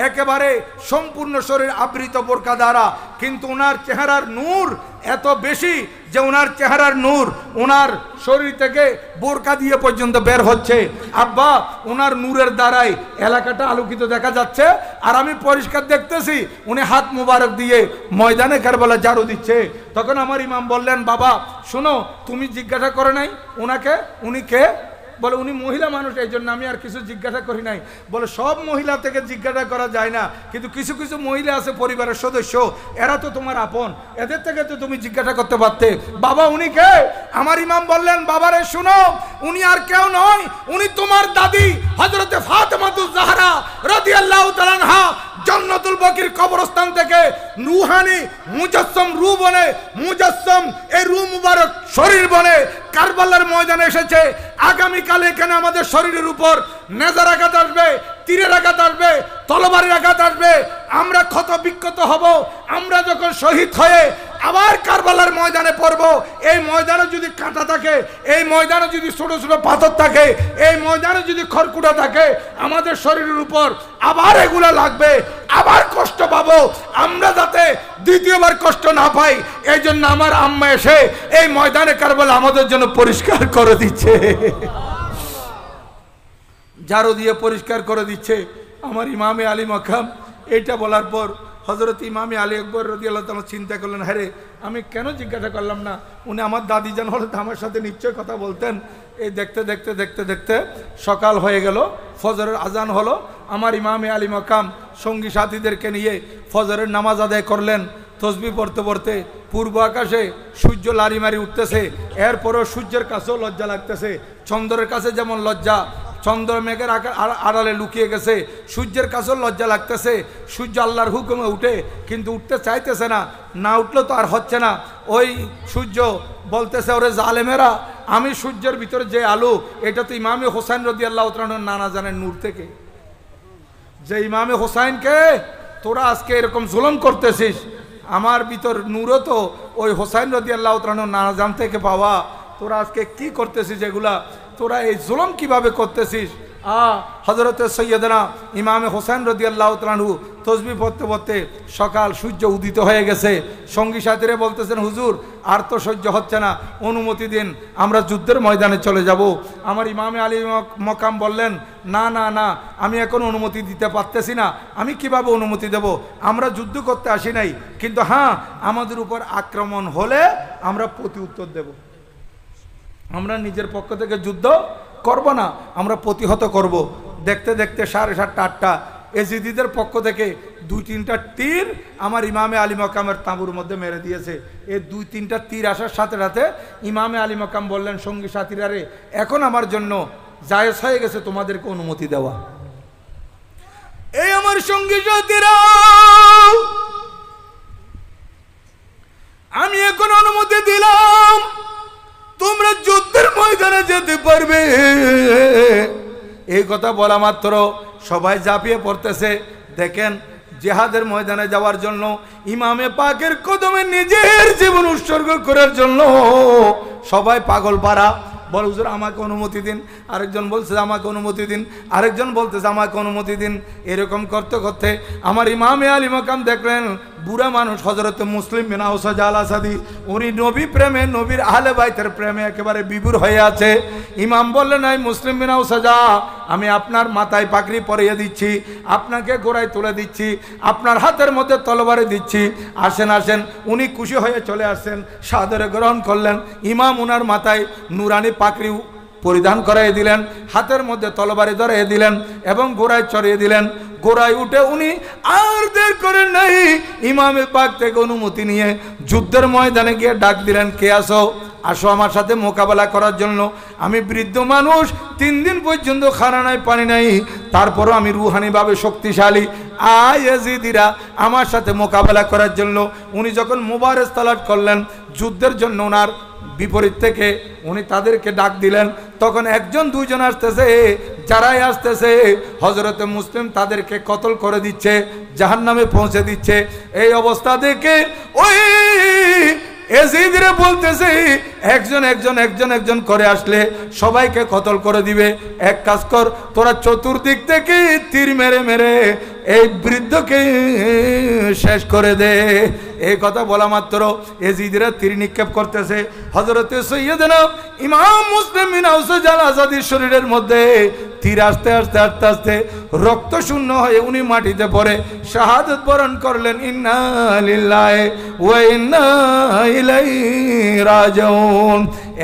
একেবারে সম্পূর্ণ শরীর আবৃত বোরকা দ্বারা, কিন্তু ওনার চেহারার নূর এত বেশি যে ওনার চেহারার নূর ওনার শরীর থেকে বোরকা দিয়ে পর্যন্ত বের হচ্ছে। আব্বা ওনার নূরের দ্বারাই এলাকাটা আলোকিত দেখা যাচ্ছে, আর আমি পরিষ্কার দেখতেছি উনি হাত মুবারক দিয়ে ময়দানে কারবালা ঝাড়ু দিচ্ছে। তখন আমার ইমাম বললেন, বাবা শোনো, তুমি জিজ্ঞাসা করে নাই ওনাকে, উনি কে? বলে উনি মহিলা মানুষ, এই জন্য আমি আর কিছু জিজ্ঞাসা করি নাই। বলে সব মহিলা থেকে জিজ্ঞাসা করা যায় না, কিন্তু কিছু কিছু মহিলা আছে পরিবারের সদস্য, এরা তো তোমার আপন, এদের থেকে তো তুমি জিজ্ঞাসা করতে পারতে। বাবা উনি কে? আমার ইমাম বললেন, বাবারে শুনো, উনি আর কেউ নয়, উনি তোমার দাদি হযরতে ফাতেমাতুজ জাহরা রাদিয়াল্লাহু তাআলা আনহা জান্নাতুল বাকির কবরস্থান থেকে রূহানি মুজাসসাম রূহ বনে, মুজাসসাম এই রূহ মুবারক শরীর বনে কারবালার ময়দানে এসেছে। আগামীকাল এখানে আমাদের শরীরের উপর নেজার আঘাত আসবে, তীরের আঘাত আসবে, তলবারের আঘাত আসবে, আমরা ক্ষত বিক্ষত হব। আমরা যখন শহীদ হয়ে আবার কারবালার ময়দানে পড়ব, এই ময়দানে যদি কাঁটা থাকে, এই ময়দানে যদি ছোট ছোট পাথর থাকে, এই ময়দানে যদি খড়কুটা থাকে, আমাদের শরীরের উপর আবার এগুলা লাগবে, আবার কষ্ট পাবো। আমরা যাতে দ্বিতীয়বার কষ্ট না পাই, এই জন্য আমার আম্মা এসে এই ময়দানে কারবালা আমাদের জন্য পরিষ্কার করে দিচ্ছে, ঝাড়ু দিয়ে পরিষ্কার করে দিচ্ছে। আমার ইমামে আলী মাকাম এইটা বলার পর হযরত ইমামে আলী আকবর রাদিয়াল্লাহু তাআলা চিন্তা করলেন, হ্যাঁ রে, আমি কেন জিজ্ঞাসা করলাম না, উনি আমার দাদি জান হলে তো আমার সাথে নিশ্চয় কথা বলতেন। এই দেখতে দেখতে দেখতে দেখতে সকাল হয়ে গেল, ফজরের আজান হলো। আমার ইমামে আলী মাকাম সঙ্গী সাথীদেরকে নিয়ে ফজরের নামাজ আদায় করলেন। তসবিহ পড়তে পড়তে পূর্ব আকাশে সূর্য লারি মারি উঠতেছে, এরপরও সূর্যের কাছেও লজ্জা লাগতেছে। চন্দ্রের কাছে যেমন লজ্জা, চন্দ্র মেঘের আড়ালে লুকিয়ে গেছে, সূর্যের কাছেও লজ্জা লাগতেছে। সূর্য আল্লাহর হুকুমে উঠে, কিন্তু উঠতে চাইতেছে না, না উঠলে তো আর হচ্ছে না। ওই সূর্য বলতেছে, ওরে জালেমেরা, আমি সূর্যের ভিতরে যে আলো, এটা তো ইমামে হোসেন রাদিয়াল্লাহু তাআলা নানা জানের নূর থেকে। যে ইমামে হোসেনকে তোরা আজকে এরকম জুলুম করতেছিস, আমার ভিতর নূরও তো ওই হোসেন রাদিয়াল্লাহু তাআলা নানা জান থেকে পাওয়া। তোরা আজকে কি করতেছিস এগুলা, তোরা এই জুলুম কিভাবে করতেছিস? হযরত সৈয়দনা ইমামে হোসেন রাদিয়াল্লাহু তাআলা তসবিহ পড়তে পড়তে সকাল সূর্য উদিত হয়ে গেছে। সঙ্গী সাথীরা বলতেছেন, হুজুর আর তো সহ্য হচ্ছে না, অনুমতি দিন, আমরা যুদ্ধের ময়দানে চলে যাব। আমার ইমামে আলী মাকাম বললেন, না না না, আমি এখন অনুমতি দিতে পারতেছি না। আমি কিভাবে অনুমতি দেব? আমরা যুদ্ধ করতে আসি নাই, কিন্তু হ্যাঁ, আমাদের উপর আক্রমণ হলে আমরা প্রতি উত্তর দেব। আমরা নিজের পক্ষ থেকে যুদ্ধ করব না, আমরা প্রতিহত করব। দেখতে দেখতে 7:30 8টা এজিদিদের পক্ষ থেকে 2-3টা তীর আমার ইমামে আলী মাকামের তাঁবুর মধ্যে মেরে দিয়েছে। এই 2-3টা তীর আসার সাথে সাথে ইমামে আলী মাকাম বললেন, সঙ্গী সাথীরা রে, এখন আমার জন্য জায়েজ হয়ে গেছে তোমাদেরকে অনুমতি দেওয়া। এই আমার সঙ্গী সাথীরা, আমি এখন অনুমতি দিলাম, তোমরা যুদ্ধের ময়দানে যেতে পারবে। এই কথা বলা মাত্র সবাই ঝাঁপিয়ে পড়তেছে। দেখেন, জিহাদের ময়দানে যাওয়ার জন্য ইমামে পাকের কদমে নিজের জীবন উৎসর্গ করার জন্য সবাই পাগল পারা। বল হুজুর আমাকে অনুমতি দিন, আরেকজন বলছে আমাকে অনুমতি দিন, আরেকজন বলতেছে আমাকে অনুমতি দিন। এরকম করতে করতে আমার ইমামে আলী মাকাম দেখলেন বুড়া মানুষ হযরত মুসলিম বিন আউসাজ আল আসাদি, উনি নবী প্রেমে, নবীর আহলে বাইতের প্রেমে একেবারে বিভোর হয়ে আছে। ইমাম বললেন, এই মুসলিম বিন আউসাজা, আমি আপনার মাথায় পাগড়ি পরিয়ে দিচ্ছি, আপনাকে গোড়ায় তুলে দিচ্ছি, আপনার হাতের মধ্যে তলবারে দিচ্ছি, আসেন আসেন। উনি খুশি হয়ে চলে আসছেন, সাদরে গ্রহণ করলেন। ইমাম উনার মাথায় নুরানি পাগড়ি পরিধান করাই দিলেন, হাতের মধ্যে তলবারি ধরিয়ে দিলেন এবং গোড়ায় চড়িয়ে দিলেন। গোড়ায় উঠে উনি আর দের করেন নাই, ইমামে পাক থেকে অনুমতি নিয়ে যুদ্ধের ময়দানে গিয়ে ডাক দিলেন, কে আসো, আসো আমার সাথে মোকাবেলা করার জন্য। আমি বৃদ্ধ মানুষ, 3 দিন পর্যন্ত খানা নাই, পানি নাই, তারপরও আমি রুহানিভাবে শক্তিশালী। ইয়াজিদিরা আমার সাথে মোকাবেলা করার জন্য। উনি যখন মুবারেজ তালাট করলেন যুদ্ধের জন্য, ওনার বিপরীত থেকে উনি তাদেরকে ডাক দিলেন। তখন 1-2 আসতেছে, যারাই আসতেছে হযরতে মুসলিম তাদেরকে কতল করে দিচ্ছে, জাহান্নামে পৌঁছে দিচ্ছে। এই অবস্থা দেখে ওই এজিদরা বলতেছে, একজন একজন একজন একজন করে আসলে সবাইকে কতল করে দিবে। এক কাজ কর, তোরা চতুর্দিক থেকে তীর মেরে মেরে এই বৃদ্ধকে শেষ করে দে। এই কথা বলা মাত্র এজিদরা তীর নিক্ষেপ করতেছে। হযরতে সৈয়দনা ইমাম মুসলিম বিন আউসাজ আল আসাদির শরীরের মধ্যে তীর আস্তে আস্তে আস্তে আস্তে রক্ত শূন্য হয়ে উনি মাটিতে পড়ে শাহাদাত বরণ করলেন। ইন্না লিল্লাহি ওয়া ইন্না ইলাইহি রাজিউন।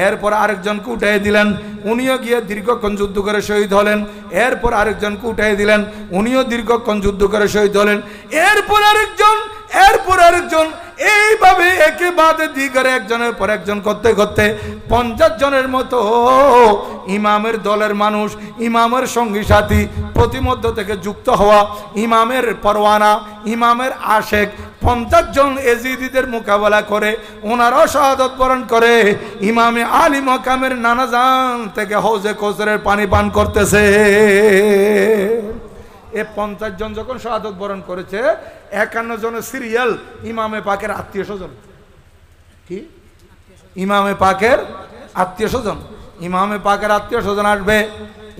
এরপর আরেকজনকে উঠিয়ে দিলেন, উনিও গিয়ে দীর্ঘক্ষণ যুদ্ধ করে শহীদ হলেন। এরপর আরেকজনকে উঠিয়ে দিলেন, উনিও দীর্ঘক্ষণ যুদ্ধ করে শহীদ হলেন। এরপর আরেকজন, এরপর আরেকজন, এইভাবে একে বাদে দিগরে একজনের পর একজন করতে করতে 50 জনের মতো ইমামের দলের মানুষ, ইমামের সঙ্গী সাথী, প্রতিমধ্য থেকে যুক্ত হওয়া, ইমামের পরওয়ানা, ইমামের আশেক 50 জন এজিদিদের মোকাবেলা করে ওনারাও শাহাদত বরণ করে ইমামে আলী মকামের নানাজান থেকে হৌজে কৌসরের পানি পান করতেছে। এ 50 জন যখন শাহাদত বরণ করেছে, 51 জনের সিরিয়াল ইমামে পাকের আত্মীয় স্বজন। কি ইমামে পাকের আত্মীয় স্বজন? ইমামে পাকের আত্মীয় স্বজন আসবে,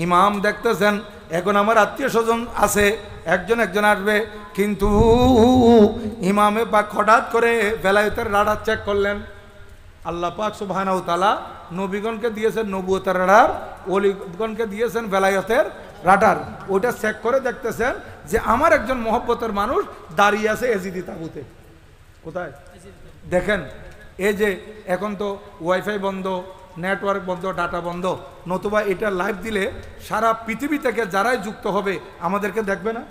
ইমাম দেখতেছেন এখন আমার আত্মীয় স্বজন আছে, একজন একজন আসবে, কিন্তু ইমামে পাক হঠাৎ করে বেলায়েতের রাডার চেক করলেন। আল্লাহ পাক সুবহানাহু তাআলা নবীগণকে দিয়েছেন নবুয়তের রাডার, ওলিগণকে দিয়েছেন বেলায়েতের রাডার। ওইটা চেক করে দেখতেছেন যে আমার একজন মহব্বতের মানুষ দাঁড়িয়ে আছে এজিদি তাবুতে। কোথায় দেখেন, এই যে এখন তো ওয়াইফাই বন্ধ, নেটওয়ার্ক বন্ধ, ডাটা বন্ধ, নতুবা এটা লাইভ দিলে সারা পৃথিবী থেকে যারাই যুক্ত হবে আমাদেরকে দেখবে না?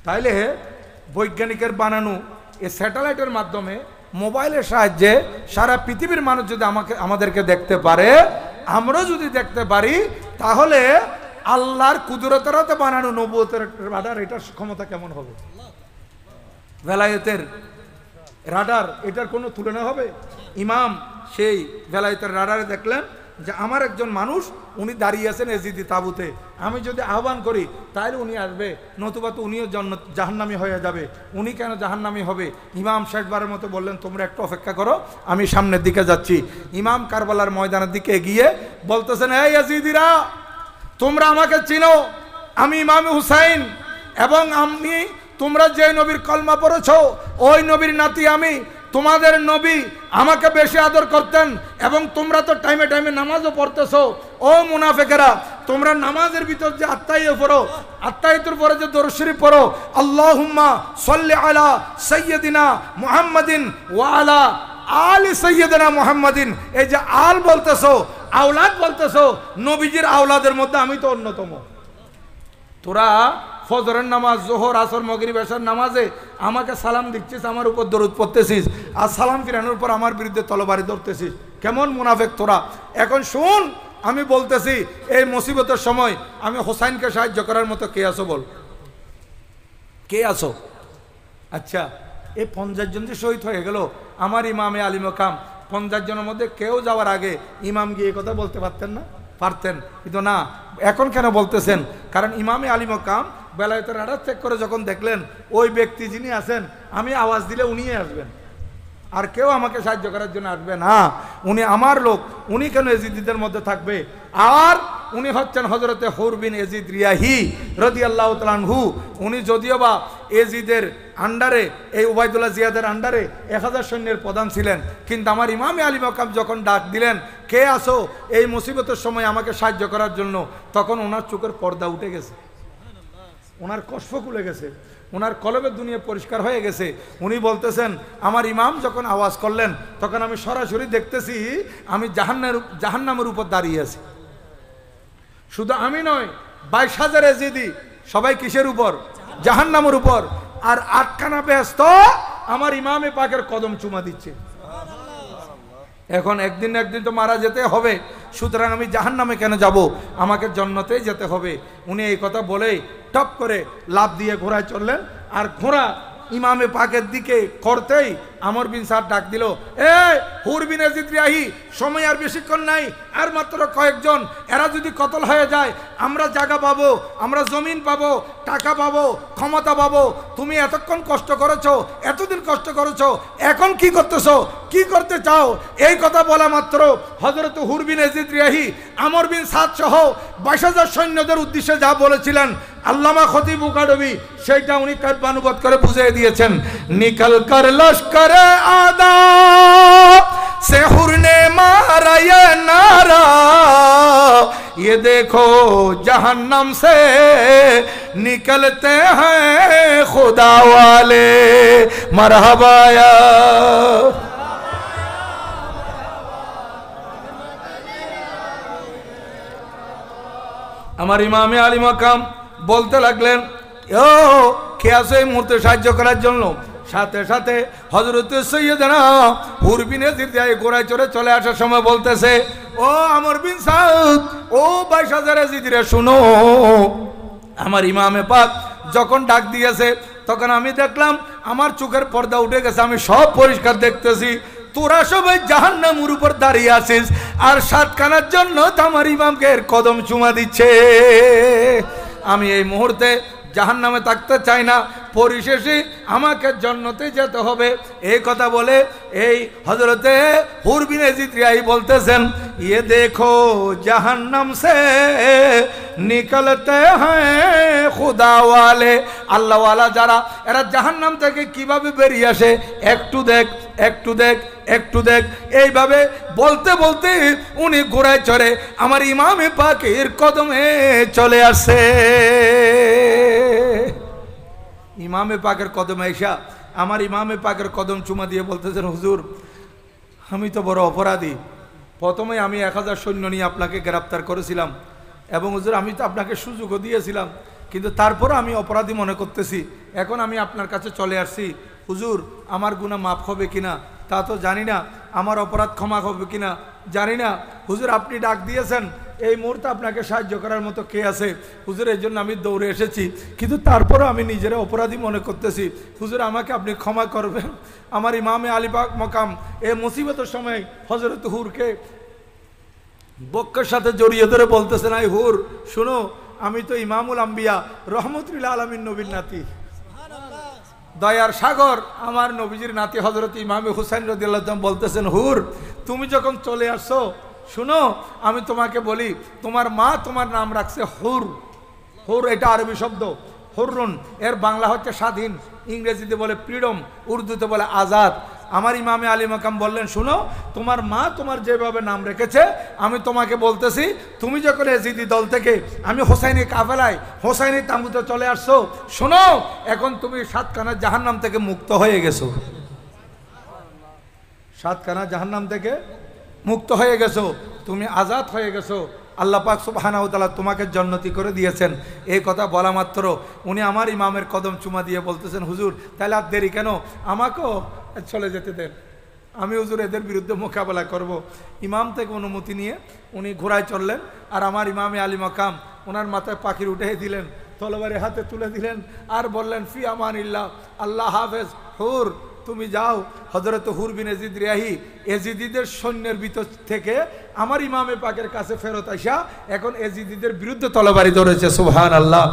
তাইলে বৈজ্ঞানিকের বানানো এই স্যাটেলাইটের মাধ্যমে মোবাইলের সাহায্যে সারা পৃথিবীর মানুষ যদি আমাদেরকে দেখতে পারে, আমরাও যদি দেখতে পারি, তাহলে আল্লাহর কুদরতের হাতে বানানো নবুয়তের রাডার এটার ক্ষমতা কেমন হবে? বেলায়েতের রাডার এটার কোনো তুলনা হবে? ইমাম সেই বেলায়েতের রাডারে দেখলেন যে আমার একজন মানুষ উনি দাঁড়িয়ে আছেন এজিদি তাবুতে, আমি যদি আহ্বান করি তাহলে উনি আসবে, নতুবা তো উনিও জাহান্নামী হয়ে যাবে। উনি কেন জাহান্নামী হবে? ইমাম শেষবারের মতো বললেন তোমরা একটু অপেক্ষা করো, আমি সামনের দিকে যাচ্ছি। ইমাম কারবালার ময়দানের দিকে এগিয়ে বলতেছেন, এই এজিদিরা, তোমরা আমাকে চিনো, আমি ইমাম হুসাইন, এবং আমি তোমরা যে নবীর কলমা পড়েছ ওই নবীর নাতি আমি। তোমাদের নবী আমাকে বেশি আদর করতেন, এবং তোমরা তো টাইমে টাইমে নামাজও পড়তেছো। ও মুনাফিকেরা, তোমরা নামাজের ভিতর যে আত্তাহিয়া পড়ো, আত্তাহিয়াতুর পরে যে দরুদ শরীফ পড়ো, আল্লাহুম্মা সাল্লি আলা সাইয়্যিদিনা মুহাম্মাদিন ওয়া আলা আলি সাইয়্যিদিনা মুহাম্মাদিন, এই যে আল বলতেছো, আওলাদ বলতেছো, নবীজির আওলাদের মধ্যে আমি তো অন্যতম। তোরা ফজরের নামাজ, জোহর, আসর, মাগরিব, এশার নামাজে আমাকে সালাম দিচ্ছিস, আমার উপর দরুদ পড়তেছিস, আর সালাম ফিরানোর পর আমার বিরুদ্ধে তলবারি ধরতেছিস। কেমন মুনাফিক তোরা! এখন শুন, আমি বলতেছি, এই মুসিবতের সময় আমি হোসাইনকে সাহায্য করার মতো কে আছো? বল, কে আছো? আচ্ছা, এই 50 জন যে শহীদ হয়ে গেল, আমার ইমামে আলী মকাম, 50 জনের মধ্যে কেউ যাওয়ার আগে ইমাম গিয়ে কথা বলতে পারতেন না? পারতেন, কিন্তু না। এখন কেন বলতেছেন? কারণ ইমামে আলী মকাম বেলায়েতের রাডার চেক করে যখন দেখলেন ওই ব্যক্তি যিনি আছেন, আমি আওয়াজ দিলে উনিই আসবেন, আর কেউ আমাকে সাহায্য করার জন্য আসবে না। উনি আমার লোক, উনি কেন এজিদিদের মধ্যে থাকবে? আর উনি হচ্ছেন হযরতে হুর বিন এজিদ রিয়াহি রাদিয়াল্লাহু তাআলা আনহু। উনি যদিও বা এজিদের আন্ডারে, এই উবাইদুল্লাহ জিয়াদের আন্ডারে 1000 সৈন্যের প্রধান ছিলেন, কিন্তু আমার ইমামে আলী মকাম যখন ডাক দিলেন, কে আসো এই মুসিবতের সময় আমাকে সাহায্য করার জন্য, তখন ওনার চোখের পর্দা উঠে গেছে, ওনার কষ্ট খুলে গেছে, ওনার কলবের দুনিয়া পরিষ্কার হয়ে গেছে। উনি বলতেছেন, আমার ইমাম যখন আওয়াজ করলেন তখন আমি সরাসরি দেখতেছি আমি জাহান্নামের উপর দাঁড়িয়ে আছি। শুধু আমি নয়, 22,000 এজিদি সবাই কিসের উপর? জাহান্নামের উপর। আর 8খানা বেহেশত আমার ইমামে পাকের কদম চুমা দিচ্ছে। এখন একদিন না একদিন তো মারা যেতে হবে, সুতরাং আমি জাহান্নামে কেন যাব? আমাকে জান্নাতেই যেতে হবে। উনি এই কথা বলেই টপ করে লাফ দিয়ে ঘোড়ায় চললেন, আর ঘোড়া ইমামে পাকের দিকে করতেই আমর বিন সাদ ডাক দিল, এ হুর বিন এজিদ রিয়াহি, সময় আর বেশিক্ষণ নাই, আর মাত্র কয়েকজন, এরা যদি কতল হয়ে যায় আমরা জায়গা পাবো, আমরা জমিন পাবো, টাকা পাবো, ক্ষমতা পাবো। তুমি এতক্ষণ কষ্ট করেছো, এতদিন কষ্ট করেছো, এখন কি করতেছো, কি করতে চাও? এই কথা বলা মাত্র হযরত হুর বিন এজিদ রিয়াহি আমর বিন সাদ সহ 22,000 সৈন্যদের উদ্দেশ্যে যা বলেছিলেন, আল্লামা খতিব উকাডবি সেইটা উনি কাব্যানুবাদ করে বুঝিয়ে দিয়েছেন। নিকল কর লস্করে আদা से हुर ने मारा ये नारा, ये देखो जहन्नम से निकलते हैं खुदा वाले, मरहबाया। আমার ইমামে আলী মাকাম বলতে লাগলেন, ও কে আছে এই মুহূর্তে সাহায্য করার জন্য? সাথে সাথে হযরত সৈয়দনা হুর বিন ইয়াজিদ ঘোড়ায় চড়ে চলে আসার সময় বলতেছে, ও আমর বিন সাউদ, ও 22,000 ইয়াজিদিরা শুনো, আমার ইমামে পাক যখন ডাক দিয়েছে তখন আমি দেখলাম আমার চোখের পর্দা উঠে গেছে, আমি সব পরিষ্কার দেখতেছি। তোরা সবাই জাহান্নামের উপর দাঁড়িয়ে আছিস আর 7 কানার জন্য আমার ইমামকে কদম চুমা দিচ্ছে। আমি এই মুহূর্তে জাহান্নামে থাকতে চাই না, পরিশেষে আমাকে জান্নাতে যেতে হবে। এই কথা বলে এই হযরতে হুর বিন ইয়াজিদ রিয়াহি বলতেছেন, ये देखो जहन्नम से निकलते हैं खुदा वाले, আল্লাহ ওয়ালা যারা এরা জাহান্নাম থেকে কিভাবে বেরিয়ে আসে, একটু দেখ একটু দেখ একটু দেখ। এইভাবে বলতে বলতে উনি ঘোড়ায় চড়ে আমার ইমামে পাকের কদমে চলে আসে। ইমামে পাকের কদমে এসা আমার ইমামে পাকের কদম চুমা দিয়ে বলতেছেন, হুজুর আমি তো বড় অপরাধী, প্রথমে আমি 1000 সৈন্য নিয়ে আপনাকে গ্রেফতার করেছিলাম এবং হুজুর আমি তো আপনাকে সুযোগও দিয়েছিলাম, কিন্তু তারপরে আমি অপরাধী মনে করতেছি। এখন আমি আপনার কাছে চলে আসছি, হুজুর আমার গুনাহ মাফ হবে কিনা তা তো জানি না, আমার অপরাধ ক্ষমা হবে কিনা জানি না। হুজুর আপনি ডাক দিয়েছেন, এই মুহূর্তে আপনাকে সাহায্য করার মতো কে আছে হুজুর, এই জন্য আমি দৌড়ে এসেছি, কিন্তু তারপরে আমি নিজেরা অপরাধী মনে করতেছি। হুজুর আমাকে আপনি ক্ষমা করবেন। আমার ইমামে আলী পাক মকাম এই মুসিবতের সময় হযরত হুরকে বক্কের সাথে জড়িয়ে ধরে বলতেছেন, আই হুর শুনো, আমি তো ইমামুল আম্বিয়া রহমতুল আলামিন নবীর নাতি, দয়ার সাগর আমার নবীজির নাতি হযরত ইমামে হুসাইন রাদিয়াল্লাহু তাআলা বলতেছেন, হুর তুমি যখন চলে আসছো শুনো আমি তোমাকে বলি, তোমার মা তোমার নাম রাখছে হুর। হুর এটা আরবি শব্দ, হুররুন এর বাংলা হচ্ছে স্বাধীন, ইংরেজিতে বলে ফ্রিডম, উর্দুতে বলে আজাদ। আমার ইমামে আলী মাকাম বললেন, শুনো তোমার মা তোমার যেভাবে নাম রেখেছে আমি তোমাকে বলতেছি, তুমি যখন এজিদি দল থেকে আমি হোসাইনি কাফেলায় হোসাইনি তাঁবুতে চলে আসছো, শোনো এখন তুমি 7 কানা জাহান্নাম থেকে মুক্ত হয়ে গেছো, 7 কানা জাহান্নাম থেকে মুক্ত হয়ে গেছো, তুমি আজাদ হয়ে গেছো, আল্লাহ পাক সুবহানাহু ওয়া তাআলা তোমাকে জান্নাতি করে দিয়েছেন। এই কথা বলা মাত্র উনি আমার ইমামের কদম চুমা দিয়ে বলতেছেন, হুজুর তাহলে আর দেরি কেন, আমাকেও চলে যেতে দেন, আমি হুজুর এদের বিরুদ্ধে মোকাবেলা করব। ইমাম থেকে অনুমতি নিয়ে উনি ঘোড়ায় চললেন আর আমার ইমামে আলী মাকাম ওনার মাথায় পাখির উঠে দিলেন, তলবারি হাতে তুলে দিলেন আর বললেন, ফি আমানিল্লাহ, আল্লাহ হাফেজ, হুর তুমি যাও। হযরত হুর বিন ইয়াজিদ রিয়াহি এজিদিদের সৈন্যের ভিতর থেকে আমার ইমামে পাকের কাছে ফেরত আসা এখন এজিদিদের বিরুদ্ধে তলবারি ধরেছে। সুবহানাল্লাহ।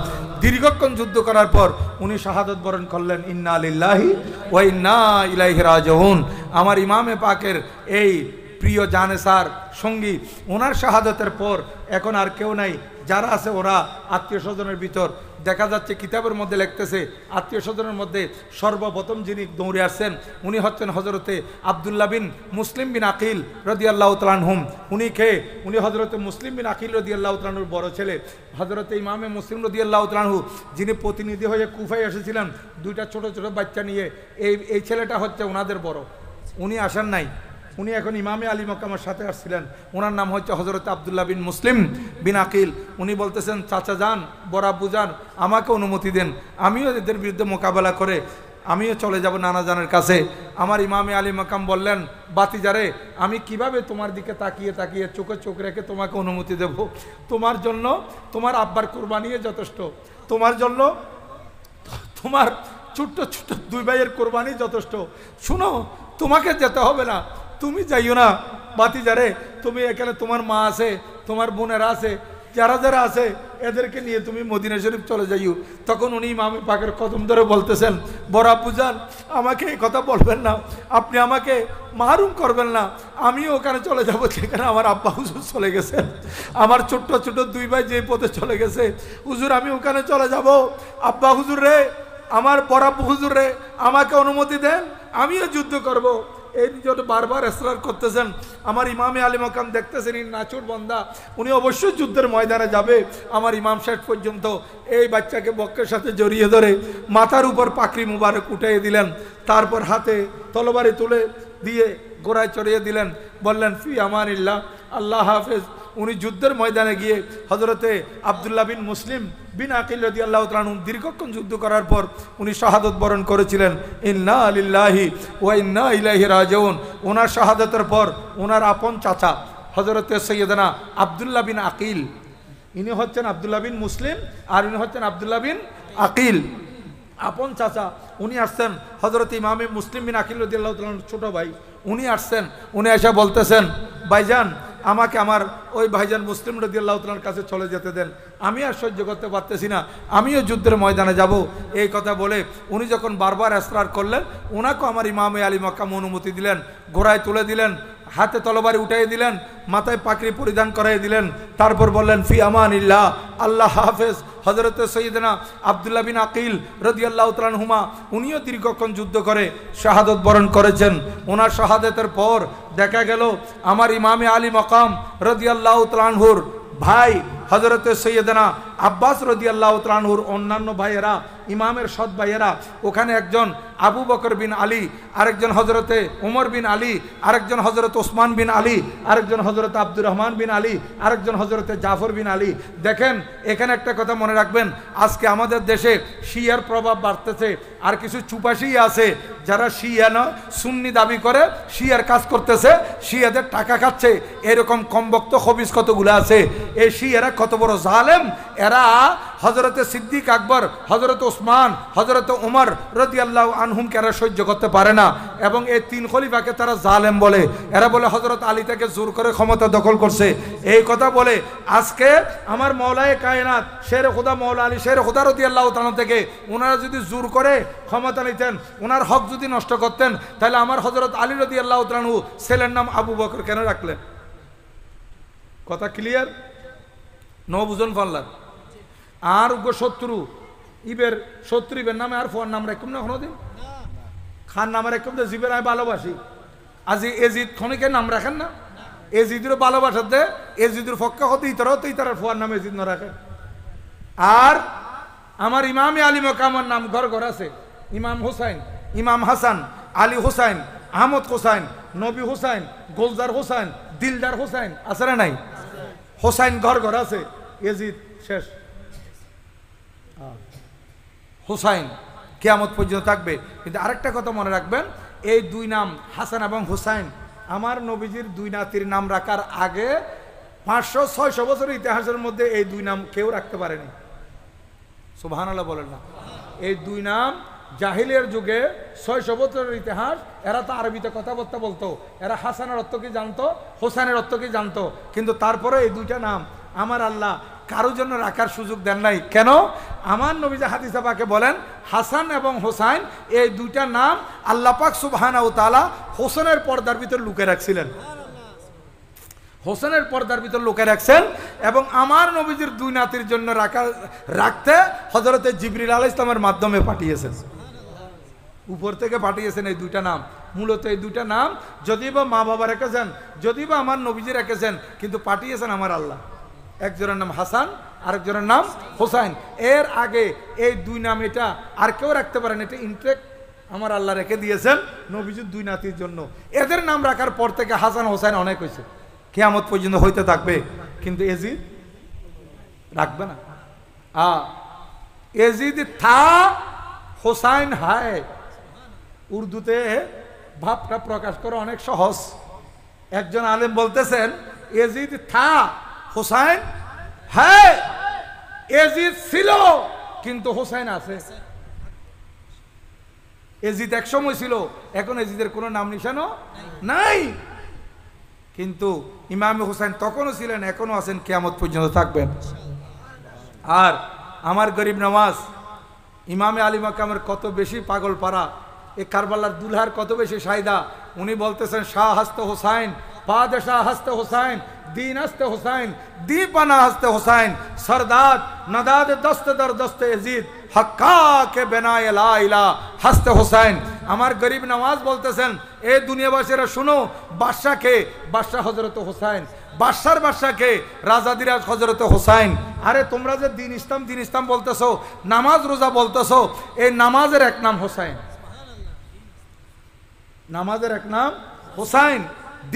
দীর্ঘক্ষণ যুদ্ধ করার পর উনি শাহাদাত বরণ করলেন। ইন্না লিল্লাহি ওয়া ইন্না ইলাইহি রাজিউন। আমার ইমামে পাকের এই প্রিয় জানেসার সঙ্গী ওনার শাহাদাতের পর এখন আর কেউ নাই, যারা আছে ওরা আত্মীয় স্বজনের ভিতর। দেখা যাচ্ছে কিতাবের মধ্যে লিখতেছে আত্মীয় স্বজনের মধ্যে সর্বপ্রথম যিনি দৌড়ে আসছেন উনি হচ্ছেন হযরতে আব্দুল্লাহ বিন মুসলিম বিন আকিল রাদিয়াল্লাহু তাআলা আনহুম। উনি হযরতে মুসলিম বিন আকিল রাদিয়াল্লাহু তাআলা আনহুর বড় ছেলে। হযরতে ইমামে মুসলিম রাদিয়াল্লাহু তাআলা আনহু যিনি প্রতিনিধি হয়ে কুফায় এসেছিলেন 2টা ছোট ছোট বাচ্চা নিয়ে, এই ছেলেটা হচ্ছে ওনাদের বড়, উনি আসেন নাই, উনি এখন ইমামে আলী মাকামের সাথে আসছিলেন। ওনার নাম হচ্ছে হযরত আব্দুল্লাহ বিন মুসলিম বিন আকিল। উনি বলতেছেন, চাচা যান, বড় আব্বু যান, আমাকে অনুমতি দেন, আমিও এদের বিরুদ্ধে মোকাবেলা করে আমিও চলে যাব নানা জানের কাছে। আমার ইমামে আলী মাকাম বললেন, বাতিজারে আমি কিভাবে তোমার দিকে তাকিয়ে তাকিয়ে চোখে চোখ রেখে তোমাকে অনুমতি দেব? তোমার জন্য তোমার আব্বার কোরবানি যথেষ্ট, তোমার জন্য তোমার ছোট্ট ছোট্ট 2 ভাইয়ের কোরবানি যথেষ্ট। শুনো তোমাকে যেতে হবে না, তুমি যাইও না বাতিজারে, তুমি এখানে তোমার মা আছে, তোমার বোনেরা আছে, যারা যারা আছে এদেরকে নিয়ে তুমি মদিনা শরীফ চলে যাইও। তখন উনি ইমামে পাকের কদম ধরে বলতেছেন, বড় আব্বু যান আমাকে এই কথা বলবেন না, আপনি আমাকে মাহরুম করবেন না, আমিও ওখানে চলে যাব যেখানে আমার আব্বা হুজুর চলে গেছে, আমার ছোট্ট ছোট 2 ভাই যে পথে চলে গেছে, হুজুর আমি ওখানে চলে যাব। আব্বা হুজুর রে, আমার বড় আব্বু হুজুর রে, আমাকে অনুমতি দেন, আমিও যুদ্ধ করব। এই জন্য বারবার ইসরার করতেছেন। আমার ইমামে আলী মাকাম দেখতেছেন এই নাচুর বান্দা, উনি অবশ্যই যুদ্ধের ময়দানে যাবে। আমার ইমাম শেষ পর্যন্ত এই বাচ্চাকে বক্কের সাথে জড়িয়ে ধরে মাথার উপর পাকড়ি মুবারক উঠিয়ে দিলেন, তারপর হাতে তলবারি তুলে দিয়ে ঘোড়ায় চড়িয়ে দিলেন, বললেন, ফি আমানিল্লাহ, আল্লাহ হাফেজ, উনি যুদ্ধের ময়দানে গিয়ে হযরতে আব্দুল্লাহ বিন মুসলিম বিন আকিল রাদিয়াল্লাহু তাআলা আনহু দীর্ঘক্ষণ যুদ্ধ করার পর উনি শাহাদাত বরণ করেছিলেন। ইন্না লিল্লাহি ওয়া ইন্না ইলাইহি রাজিউন। ওনার শাহাদাতের পর ওনার আপন চাচা হযরতে সৈয়দনা আব্দুল্লাহ বিন আকিল, ইনি হচ্ছেন আব্দুল্লাহ বিন মুসলিম আর ইনি হচ্ছেন আব্দুল্লাহ বিন আকিল, আপন চাচা। উনি আসছেন হযরত ইমামে মুসলিম বিন আকিল রাদিয়াল্লাহু তাআলার ছোট ভাই। উনি আসছেন, উনি এসে বলতেছেন, ভাইজান আমাকে আমার ওই ভাইজান মুসলিম রাদিয়াল্লাহু তাআলার কাছে চলে যেতে দেন, আমি আর সহ্য করতে পারতেছি না, আমিও যুদ্ধের ময়দানে যাব। এই কথা বলে উনি যখন বারবার ইসরার করলেন, ওনাকেও আমার ইমামে আলী মাকাম অনুমতি দিলেন, ঘোড়ায় তুলে দিলেন, হাতে তলবারি উঠাই দিলেন, মাথায় পাকড়ি পরিধান করাই দিলেন। তারপর বললেন ফি আমানিল্লাহ, আল্লাহ হাফেজ। হযরত সৈয়দনা আব্দুল্লাহ বিন আকিল রাদিয়াল্লাহু তাআলা আনহুমা উনিও দীর্ঘক্ষণ যুদ্ধ করে শাহাদাত বরণ করেছেন। ওনার শাহাদাতের পর দেখা গেল আমার ইমামে আলী মাকাম রাদিয়াল্লাহু তাআলা আনহুর ভাই হযরত সৈয়দনা আব্বাস রাদিয়াল্লাহু তাআলা আনহুর অন্যান্য ভাইয়েরা, ইমামের সৎ ভাইয়েরা, ওখানে একজন আবু বকর বিন আলী, আরেকজন হযরতে ওমর বিন আলী, আরেকজন হযরত ওসমান বিন আলী, আরেকজন হযরত আব্দুর রহমান বিন আলী, আরেকজন হযরতে জাফর বিন আলী। দেখেন এখানে একটা কথা মনে রাখবেন, আজকে আমাদের দেশে শিয়ার প্রভাব বাড়তেছে, আর কিছু চুপাশি আছে যারা শিয়া না সুন্নি দাবি করে শিয়ার কাজ করতেছে, শিয়াদের টাকা খাচ্ছে। এরকম কমবক্ত খবিস কতগুলো আছে। এই শিয়ারা কত বড় জালেম। এরা হযরতে সিদ্দিক আকবর, হযরত ওসমান, হযরত ওমর রাদিয়াল্লাহু আনহুমকে এরা সহ্য করতে পারে না, এবং এই তিন খলিফাকে তারা জালেম বলে। এরা বলে হযরত আলী থেকে জোর করে ক্ষমতা দখল করছে। এই কথা বলে আজকে আমার মওলায়ে কায়নাত শের খুদা মওলা আলী শের খুদা রাদিয়াল্লাহু তাআলা থেকে ওনারা যদি জোর করে ক্ষমতা নিতেন, ওনার হক যদি নষ্ট করতেন, তাহলে আমার হযরত আলী রাদিয়াল্লাহু তাআলা আনহু ছেলের নাম আবু বকর কেন রাখলেন? কথা ক্লিয়ার? ন বুঝন পারলাম? আর উগ্র শত্রু ইবের শত্রু ইবের নামে আর ফোয়ার নাম রাখুন না কোনোদিন? খান নাম রাখুন তো জিবের আমি ভালোবাসি। আজি এজিদ খনিকে নাম রাখেন না? এজিদের ভালোবাসার দে এজিদের ফক্কা হতে ইতারাও তো ইতারার ফোয়ার নাম এজিদ না রাখে। আর আমার ইমামে আলী মাকামের নাম ঘর ঘর আছে। ইমাম হুসাইন, ইমাম হাসান, আলী হুসাইন, আহমদ হুসাইন, নবী হুসাইন, গোলজার হুসাইন, দিলদার হুসাইন আছে না নাই? হুসাইন ঘর ঘর আছে। এজিদ শেষ। হুসাইন কিয়ামত পর্যন্ত থাকবে। কিন্তু আরেকটা কথা মনে রাখবেন, এই দুই নাম হাসান এবং হুসাইন আমার নবীজির দুই নাতির নাম রাখার আগে 500-600 বছরের ইতিহাসের মধ্যে এই দুই নাম কেউ রাখতে পারেনি। সুবহানাল্লাহ বলেন না? এই দুই নাম জাহিলিয়ার যুগে 600 বছরের ইতিহাস। এরা তো আরবিতে কথাবার্তা বলতো, এরা হাসানের অর্থ কি জানতো, হোসাইনের অর্থ কি জানতো, কিন্তু তারপরে এই দুইটা নাম আমার আল্লাহ কারোর জন্য রাখার সুযোগ দেন নাই। কেন? আমার নবী যে হাদিসে পাকে বলেন হাসান এবং হোসাইন এই দুইটা নাম আল্লাহ পাক সুবহানাহু ওয়া তাআলা হোসেনের পর্দার ভিতর লুকিয়ে রাখছিলেন। হোসেনের পর্দার ভিতর লুকিয়ে রাখছেন, এবং আমার নবীজির দুই নাতির জন্য রাখতে হযরতে জিবরিল আলাইহিস সালামের মাধ্যমে পাঠিয়েছেন, উপর থেকে পাঠিয়েছেন এই দুইটা নাম। মূলত এই দুইটা নাম যদিও বা মা বাবা রেখেছেন, যদিও বা আমার নবীজি রেখেছেন, কিন্তু পাঠিয়েছেন আমার আল্লাহ। একজনের নাম হাসান, আরেকজনের নাম হোসাইন। এর আগে এই দুই নাম এটা আর কেউ রাখতে পারেন, এটা ইনটেক আমার আল্লাহ রেখে দিয়েছেন নবীজির দুই নাতির জন্য। এদের নাম রাখার পর থেকে হাসান হোসাইন অনেক হয়েছে, কিয়ামত পর্যন্ত হইতে থাকবে। কিন্তু এজিদ রাখবে না। এজিদ থা হোসাইন হায়। উর্দুতে ভাবটা প্রকাশ করা অনেক সহজ। একজন আলেম বলতেছেন এজিদ থা হোসাইন হ্যাঁ, এজিদ ছিল কিন্তু হোসাইন আছে। এজিদ এক সময় ছিল, এখন এজিদের কোনো নাম নিশানও নাই। কিন্তু ইমাম হোসেন তখনও ছিলেন, এখনো আছেন, কিয়ামত পর্যন্ত থাকবেন। আর আমার গরিব নওয়াজ ইমামে আলী মাকামের কত বেশি পাগল পারা, এই কারবালার দুলহার কত বেশি সাইদা। উনি বলতেছেন শাহ হাস্তে হোসাইন, বাদশাহ হাস্তে হোসাইন, दीन हस्ते हुसैन, दीपाना हस्ते हुसैन, सरदाद नदाद दस्त दर दस्ते यजीद, हक्का के बेनाए ला इला हस्ते हुसैन। আমার গরিব নওয়াজ বলতেছেন এ দুনিয়াবাসীরা শুনো, বাদশা কে? বাদশা হযরত হুসাইন। বাদশার বাদশা কে? রাজাদিরাজ হযরত হুসাইন। আরে তোমরা যে দিন ইসলাম বলতেছো, নামাজ রোজা বলতেছো, এই নামাজের এক নাম হুসাইন। নামাজের এক নাম হুসাইন।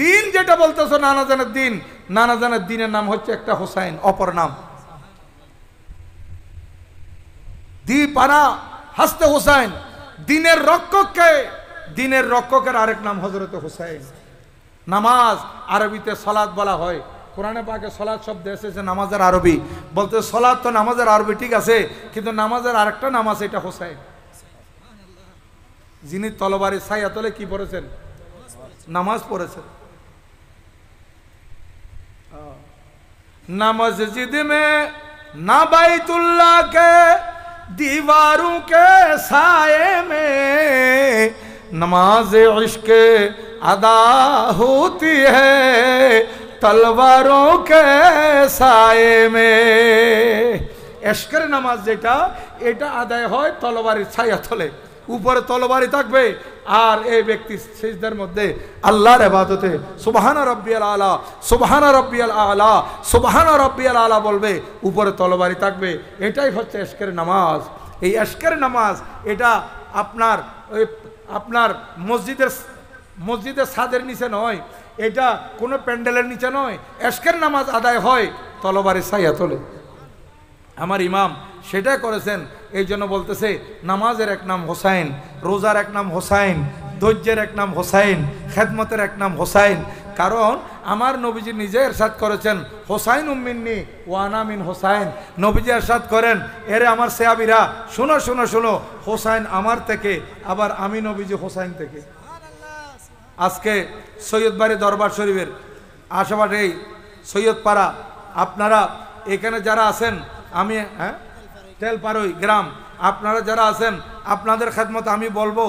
দিন যেটা বলতেছো নানা জানের দিন, নানা জানের দিনের নাম হচ্ছে একটা হোসাইন, অপর নাম দ্বিপানা হাসতে হোসাইন। দিনের রক্ষককে, দিনের রক্ষকের আরেক নাম হযরত হোসাইন। নামাজ আরবিতে সালাত বলা হয়, কোরআনে পাকে সালাত শব্দ এসেছে নামাজের আরবি, বলতে সালাত তো নামাজের আরবি ঠিক আছে, কিন্তু নামাজের আরেকটা নাম আছে, এটা হোসাইন। যিনি তলবারি ছায়া তলে কি পড়েছেন? নামাজ পড়েছেন। ना मस्जिद में ना बैतुल्लाह के दीवारों के साए में नमाज इश्क अदा होती है तलवारों के साए में। इश्केर नमाज जेटा एटा आदाय হয় তলবারির ছায়া তলে, উপরে তলবারি থাকবে আর এই ব্যক্তি সিজদার মধ্যে আল্লাহর ইবাদতে সুবহানা রাব্বিয়াল আলা, সুবহানা রাব্বিয়াল আলা, সুবহানা রাব্বিয়াল আলা বলবে, উপরে তলবারি থাকবে। এটাই হচ্ছে ইশকের নামাজ। এই ইশকের নামাজ এটা আপনার মসজিদের ছাদের নিচে নয়, এটা কোনো প্যান্ডেলের নিচে নয়। ইশকের নামাজ আদায় হয় তলবারি ছায়া তলে। আমার ইমাম সেটাই করেছেন। এই জন্য বলতেছে নামাজের এক নাম হোসাইন, রোজার এক নাম হোসাইন, ধৈর্যের এক নাম হোসাইন, খেদমতের এক নাম হোসাইন। কারণ আমার নবীজি নিজে ইরশাদ করেছেন হোসাইন মিন্নি ওয়া আনা মিন হোসাইন। নবীজি ইরশাদ করেন, এরে আমার সাহাবীরা শোনো শোনো শোনো, হোসাইন আমার থেকে, আবার আমি নবীজি হোসাইন থেকে। আজকে সৈয়দবাড়ি দরবার শরীফের আশেপাশে এই সৈয়দপাড়া, আপনারা এখানে যারা আছেন, আমি তেলপাড়ই গ্রাম, আপনারা যারা আছেন আপনাদের খেদমত আমি বলবো,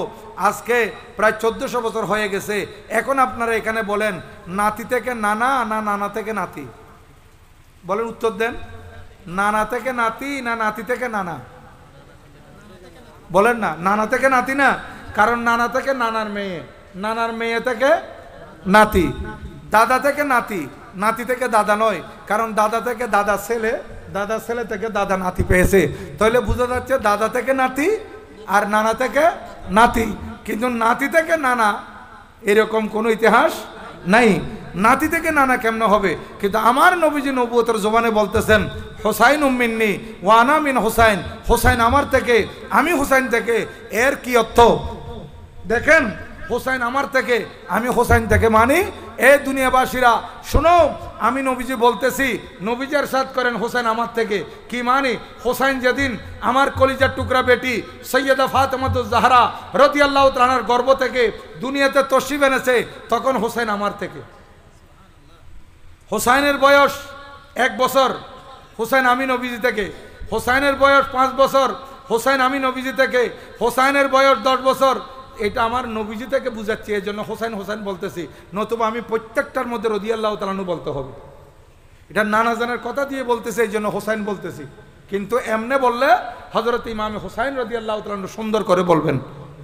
আজকে প্রায় 1400 বছর হয়ে গেছে। এখন আপনারা এখানে বলেন নাতি থেকে নানা না নানা থেকে নাতি? বলেন, উত্তর দেন। নানা থেকে নাতি না নাতি থেকে নানা? বলেন না, নানা থেকে নাতি না, কারণ নানা থেকে নানার মেয়ে, নানার মেয়ে থেকে নাতি, দাদা থেকে নাতি, নাতি থেকে দাদা নয়, কারণ দাদা থেকে দাদা ছেলে, দাদা ছেলে থেকে দাদা নাতি পেয়েছে। তাহলে বোঝা যাচ্ছে দাদা থেকে নাতি আর নানা থেকে নাতি, কিন্তু নাতি থেকে নানা এরকম কোনো ইতিহাস নাই। নাতি থেকে নানা কেমন হবে? কিন্তু আমার নবীজি নবুয়তের জবানে বলতেছেন হোসাইন মিন্নি ওয়া আনা মিন হোসাইন, হোসাইন আমার থেকে, আমি হোসাইন থেকে। এর কি অর্থ দেখেন, হোসাইন আমার থেকে, আমি হোসাইন থেকে, মানে এ দুনিয়াবাসীরা শোনো, আমি নবীজি বলতেছি, নবীজি ইরশাদ করেন হোসেন আমার থেকে, কি মানে? হোসেন যেদিন আমার কলিজার টুকরা বেটি সৈয়দা ফাতেমাতুজ জাহরা রাদিয়াল্লাহু তাআলার গর্ভ থেকে দুনিয়াতে তশরিফ এনেছে, তখন হোসেন আমার থেকে। হোসেনের বয়স 1 বছর, হোসেন আমি নবীজি থেকে। হোসেনের বয়স 5 বছর, হোসেন আমি নবীজি থেকে। হোসেনের বয়স 10 বছর, এটা আমার নবীজি থেকে বুঝাচ্ছি, এই জন্য হোসেন হোসেন বলতেছি, নতুবা আমি প্রত্যেকটার মধ্যে রাদিয়াল্লাহু তাআলা আনহু বলতে হবে। এটা নানা জানের কথা দিয়ে বলতেছে, এই জন্য হোসেন বলতেছি। কিন্তু এমনে বললে হযরত ইমাম হোসেন রাদিয়াল্লাহু তাআলা আনহু সুন্দর করে বলবেন।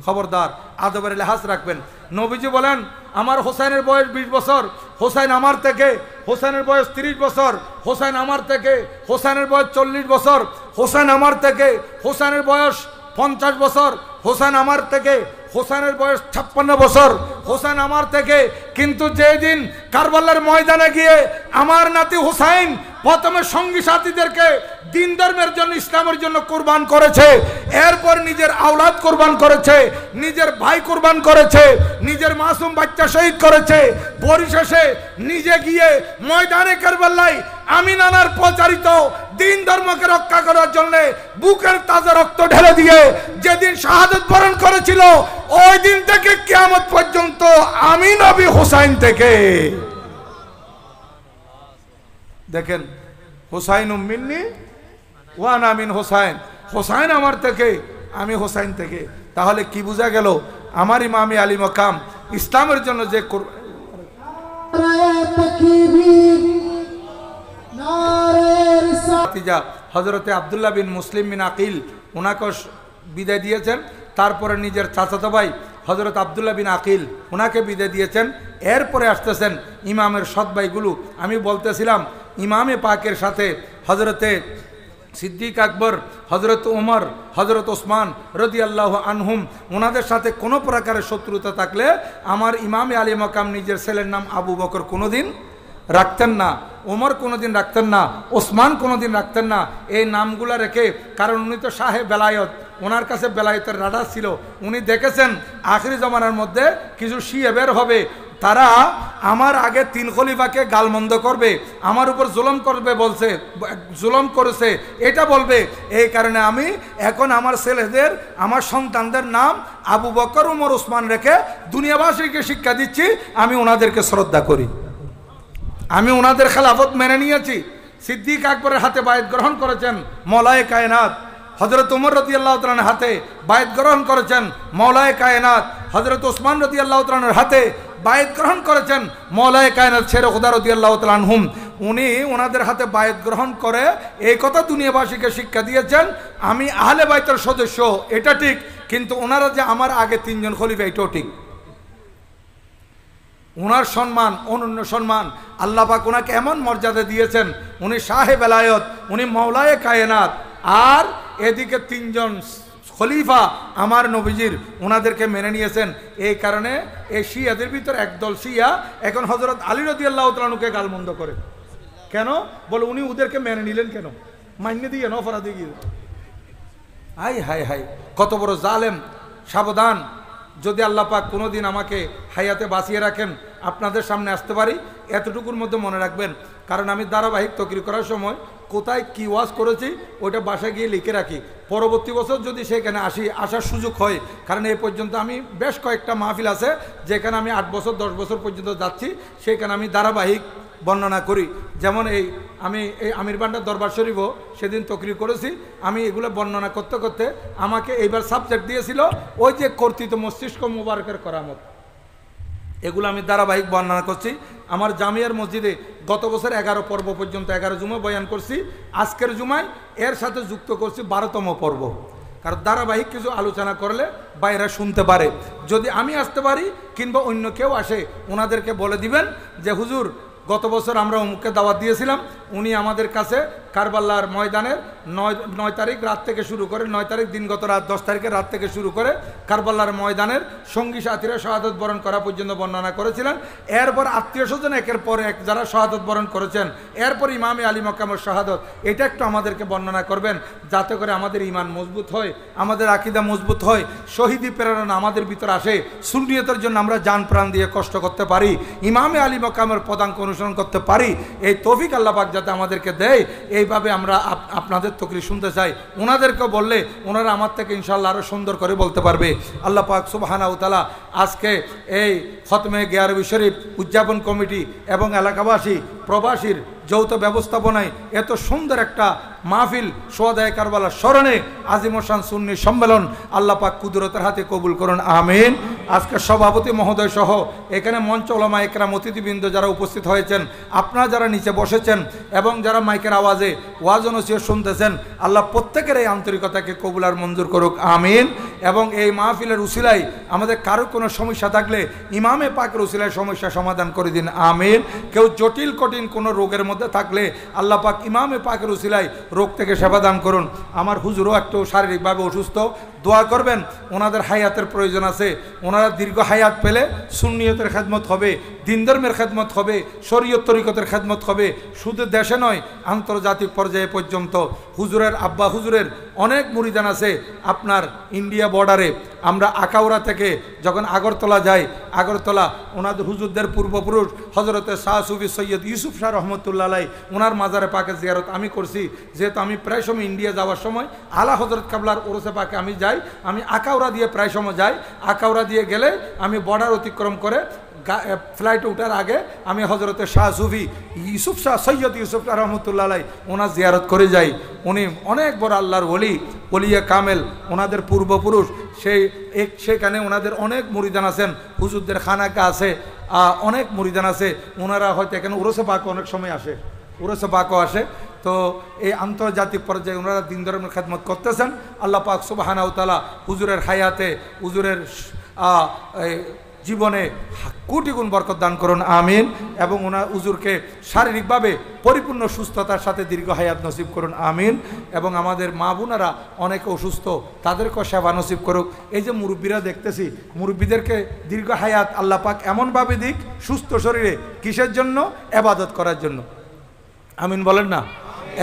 খবরদার, আদবের লিহাজ রাখবেন। নবীজি বলেন আমার হোসেনের বয়স 20 বছর, হোসেন আমার থেকে। হোসেনের বয়স 30 বছর, হোসেন আমার থেকে। হোসেনের বয়স 40 বছর, হোসেন আমার থেকে। হোসেনের বয়স 50 বছর, হোসেন আমার থেকে। হোসেনের বয়স 56 বছর, হোসেন আমার থেকে। কিন্তু যেদিন কারবালার ময়দানে গিয়ে আমার নাতি হোসেন প্রথমে সঙ্গী সাথীদেরকে দিন ধর্মের জন্য, ইসলামের জন্য কুরবান করেছে, এরপর নিজের আওলাদ কুরবান করেছে, নিজের ভাই কুরবান করেছে, নিজের মাসুম বাচ্চা শহীদ করেছে, পরিশেষে নিজে গিয়ে ময়দানে কারবালায় আমি নানার প্রচারিত দিন ধর্মকে রক্ষা করার জন্য বুকের তাজা রক্ত ঢেলে দিয়ে যেদিন শাহাদাত বরণ করেছিল, ওই দিন থেকে কিয়ামত পর্যন্ত আমি নবী হোসেন থেকে। দেখেন, হোসাইন মিন্নি ওয়া আনা মিন হোসাইন, হোসাইন আমার থেকে, আমি হোসাইন থেকে। তাহলে কি বোঝা গেল? আমার ইমামে আলী মকাম ইসলামের জন্য যে হযরতে আব্দুল্লাহ বিন মুসলিম বিন আকিল ওনাকে বিদায় দিয়েছেন, তারপরে নিজের চাচাতো ভাই হযরত আব্দুল্লাহ বিন আকিল ওনাকে বিদায় দিয়েছেন। এরপরে আসতেছেন ইমামের সৎ ভাইগুলো। আমি বলতেছিলাম ইমামে পাকের সাথে হযরতে সিদ্দিক আকবর, হযরত উমর, হযরত ওসমান রাদিয়াল্লাহু আনহুম, ওনাদের সাথে কোনো প্রকারের শত্রুতা থাকলে আমার ইমামে আলী মাকাম নিজের ছেলের নাম আবু বকর কোনোদিন রাখতেন না, ওমর কোনোদিন রাখতেন না, ওসমান কোনোদিন রাখতেন না এই নামগুলা রেখে। কারণ উনি তো শাহে বেলায়ত, ওনার কাছে বেলায়তের রাডার ছিল। উনি দেখেছেন আখিরি জমানার মধ্যে কিছু শিয়া বের হবে, তারা আমার আগে 3 খলিফাকে গালমন্দ করবে, আমার উপর জুলুম করবে, বলছে জুলুম করেছে এটা বলবে। এই কারণে আমি এখন আমার ছেলেদের, আমার সন্তানদের নাম আবু বকর, ওমর, ওসমান রেখে দুনিয়াবাসীকে শিক্ষা দিচ্ছি আমি ওনাদেরকে শ্রদ্ধা করি, আমি ওনাদের খেলাফত মেনে নিয়েছি। সিদ্দিক আকবরের হাতে বায়াত গ্রহণ করেছেন মওলায়ে কায়নাত, হযরত ওমর রাদিয়াল্লাহু তাআলার হাতে বায়াত গ্রহণ করেছেন মওলায়ে কায়নাত, হযরত ওসমান রাদিয়াল্লাহু তাআলার হাতে বায়াত গ্রহণ করেছেন মওলায়ে কায়নাত শেরে খুদা রাদিয়াল্লাহু তাআলা আনহুম। উনি ওনাদের হাতে বায়াত গ্রহণ করে এই কথা দুনিয়াবাসীকে শিক্ষা দিয়েছেন, আমি আহলে বাইতের সদস্য এটা ঠিক, কিন্তু ওনারা যে আমার আগে 3 জন খলিফা এটাও ঠিক। ওনার সম্মান, অনন্য সম্মান, আল্লাহ পাক ওনাকে এমন মর্যাদা দিয়েছেন, উনি শাহে বেলায়ত, উনি মওলায়ে কায়নাত, আর এদিকে 3 জন খলিফা আমার নবীজির, ওনাদেরকে মেনে নিয়েছেন। এই কারণে এই শিয়াদের ভিতর একদল শিয়া এখন হযরত আলী রাদিয়াল্লাহু তাআলা আনহুকে গালমন্দ করে। কেন? বলে উনি ওদেরকে মেনে নিলেন কেন? মাইনে দিয়ে অপরাধী গিয়ে। হাই হাই হাই, কত বড় জালেম! সাবধান, যদি আল্লাহ পাক কোনোদিন আমাকে হায়াতে বাঁচিয়ে রাখেন, আপনাদের সামনে আসতে পারি, এতটুকুর মধ্যে মনে রাখবেন। কারণ আমি ধারাবাহিক তকরির করার সময় কোথায় কি ওয়াজ করেছি ওইটা বাসায় গিয়ে লিখে রাখি, পরবর্তী বছর যদি সেখানে আসার সুযোগ হয়। কারণ এই পর্যন্ত আমি বেশ কয়েকটা মাহফিল আছে যেখানে আমি 8 বছর 10 বছর পর্যন্ত যাচ্ছি, সেখানে আমি ধারাবাহিক বর্ণনা করি। যেমন আমি এই আমির বান্ডার দরবার শরীফও সেদিন তকরির করেছি। আমি এগুলো বর্ণনা করতে করতে আমাকে এইবার সাবজেক্ট দিয়েছিল ওই যে কর্তৃত মস্তিষ্ক মুবারকের করামত, এগুলো আমি ধারাবাহিক বর্ণনা করছি। আমার জামিয়ার মসজিদে গত বছর 11 পর্ব পর্যন্ত 11 জুমা বয়ান করছি, আজকের জুমায় এর সাথে যুক্ত করছি 12তম পর্ব। কারণ ধারাবাহিক কিছু আলোচনা করলে বাইরে শুনতে পারে। যদি আমি আসতে পারি কিংবা অন্য কেউ আসে, ওনাদেরকে বলে দিবেন যে হুজুর গত বছর আমরা অমুককে দাওয়াত দিয়েছিলাম, উনি আমাদের কাছে কারবালার ময়দানের 9 তারিখ রাত থেকে শুরু করে, 9 তারিখ দিনগত রাত, 10 তারিখের রাত থেকে শুরু করে কারবালার ময়দানের সঙ্গী সাথীরা শাহাদত বরণ করা পর্যন্ত বর্ণনা করেছিলেন। এরপর আত্মীয় স্বজন একের পর এক যারা শাহাদত বরণ করেছেন, এরপর ইমামে আলী মাকামের শাহাদত, এটা একটু আমাদেরকে বর্ণনা করবেন, যাতে করে আমাদের ইমান মজবুত হয়, আমাদের আকীদা মজবুত হয়, শহীদি প্রেরণা আমাদের ভিতর আসে, সুন্নিয়তের জন্য আমরা জান প্রাণ দিয়ে কষ্ট করতে পারি, ইমামে আলী মাকামের পদাঙ্ক অনুসরণ করতে পারি। এই তৌফিক আল্লাহ পাক যাতে আমাদেরকে দেয়, এইভাবে আমরা আপনাদের তকরির শুনতে চাই। ওনাদেরকেও বললে ওনারা আমার থেকে ইনশাআল্লাহ আরও সুন্দর করে বলতে পারবে। আল্লাহ পাক সুবহানাহু ওয়া তাআলা আজকে এই খতমে গিয়ারবি শরীফ উদযাপন কমিটি এবং এলাকাবাসী প্রবাসীর যৌথ ব্যবস্থাপনায় এত সুন্দর একটা মাহফিল সোহাদায়ে কারবালার স্মরণে আজিমশান সুন্নি সম্মেলন আল্লাহ পাক কুদরতের হাতে কবুল করুন, আমিন। আজকে সভাপতি মহোদয় সহ এখানে মঞ্চ ওলামা একরাম অতিথিবৃন্দ যারা উপস্থিত হয়েছেন, আপনারা যারা নিচে বসেছেন এবং যারা মাইকের আওয়াজে ওয়াজ ও নসিহত শুনতেছেন, আল্লাহ প্রত্যেকের এই আন্তরিকতাকে কবুল আর মঞ্জুর করুক, আমিন। এবং এই মাহফিলের উসিলায় আমাদের কারো কোনো সমস্যা থাকলে ইমামে পাকের উসিলায় সমস্যা সমাধান করে দিন, আমিন। কেউ জটিল কঠিন কোনো রোগের মধ্যে থাকলে আল্লাহ পাক ইমামে পাকের উসিলায় রোগ থেকে সেবা দান করুন। আমার হুজুরও একটু শারীরিকভাবে অসুস্থ, দোয়া করবেন, ওনাদের হায়াতের প্রয়োজন আছে। ওনারা দীর্ঘ হায়াত পেলে সুন্নিয়তের খেদমত হবে, দিন ধর্মের খেদমত হবে, শরীয়ত তরিকতের খেদমত হবে, শুধু দেশে নয় আন্তর্জাতিক পর্যায়ে পর্যন্ত। হুজুরের আব্বা হুজুরের অনেক মুরিদান আছে আপনার ইন্ডিয়া বর্ডারে। আমরা আকাউরা থেকে যখন আগরতলা যাই, আগরতলা ওনাদের হুজুরদের পূর্বপুরুষ হজরতে শাহ সুফি সৈয়দ ইউসুফ শাহ রহমতুল্লাহ আলাই ওনার মাজারে পাকে জিয়ারত আমি করছি। যেহেতু আমি প্রায় সময় ইন্ডিয়া যাওয়ার সময় আলা হজরত কাবলার ওরসে পাকে আমি যাই, আমি আকাউরা দিয়ে প্রায় সময় যাই। আকাউরা দিয়ে গেলে আমি বর্ডার অতিক্রম করে ফ্লাইটে ওঠার আগে আমি হজরতে শাহ সুফি ইউসুফ শাহ সৈয়দ ইউসুফ শাহ রহমতুল্লাহ আলাই ওনার জিয়ারত করে যাই। উনি অনেক বড় আল্লাহর ওলিয়া কামেল, ওনাদের পূর্বপুরুষ। সেখানে ওনাদের অনেক মুরিদান আছেন, হুজুরদের খানাকা আছে, অনেক মুরিদান আছে। ওনারা হয়তো এখানে উরসে পাক অনেক সময় আসে, উরসে পাকও আসে। তো এই আন্তর্জাতিক পর্যায়ে ওনারা দিন ধর্মের খেদমত করতেছেন। আল্লাহ পাক সুবহানাহু ওয়া তাআলা হুজুরের হায়াতে, হুজুরের জীবনে কোটি গুণ বরকত দান করুন আমিন। এবং ওনার হুজুরকে শারীরিকভাবে পরিপূর্ণ সুস্থতার সাথে দীর্ঘ হায়াত নসিব করুন আমিন। এবং আমাদের মা বোনেরা অনেকে অসুস্থ, তাদেরকেও সেবা নসিব করুক। এই যে মুরব্বীরা দেখতেছি, মুরব্বীদেরকে দীর্ঘ হায়াত আল্লাহ পাক এমনভাবে দিক সুস্থ শরীরে, কিসের জন্য? ইবাদত করার জন্য। আমিন বলেন না?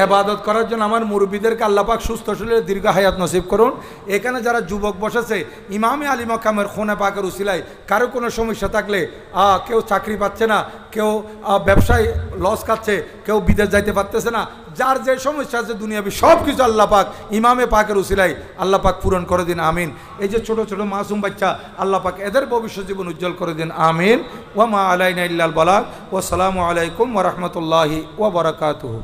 ইবাদত করার জন্য আমার মুরব্বীদেরকে আল্লাহ পাক সুস্থ শরীরে দীর্ঘ হায়াত নসিব করুন। এখানে যারা যুবক বসেছে, ইমামে আলী মকামের খুনে পাকের উসিলায় কারো কোনো সমস্যা থাকলে, কেউ চাকরি পাচ্ছে না, কেউ ব্যবসায় লস খাচ্ছে, কেউ বিদেশ যাইতে পারতেছে না, যার যে সমস্যা আছে দুনিয়াবি সব কিছু আল্লাহ পাক ইমামে পাকের উসিলায় আল্লাহ পাক পূরণ করে দিন আমিন। এই যে ছোট ছোট মাসুম বাচ্চা, আল্লাহ পাক এদের ভবিষ্যৎ জীবন উজ্জ্বল করে দিন আমিন। ওয়া মা আলাইনা ইল্লাল বালাগ। ওয়া আসসালামু আলাইকুম ওয়া রাহমাতুল্লাহি ওয়া বারাকাতুহু।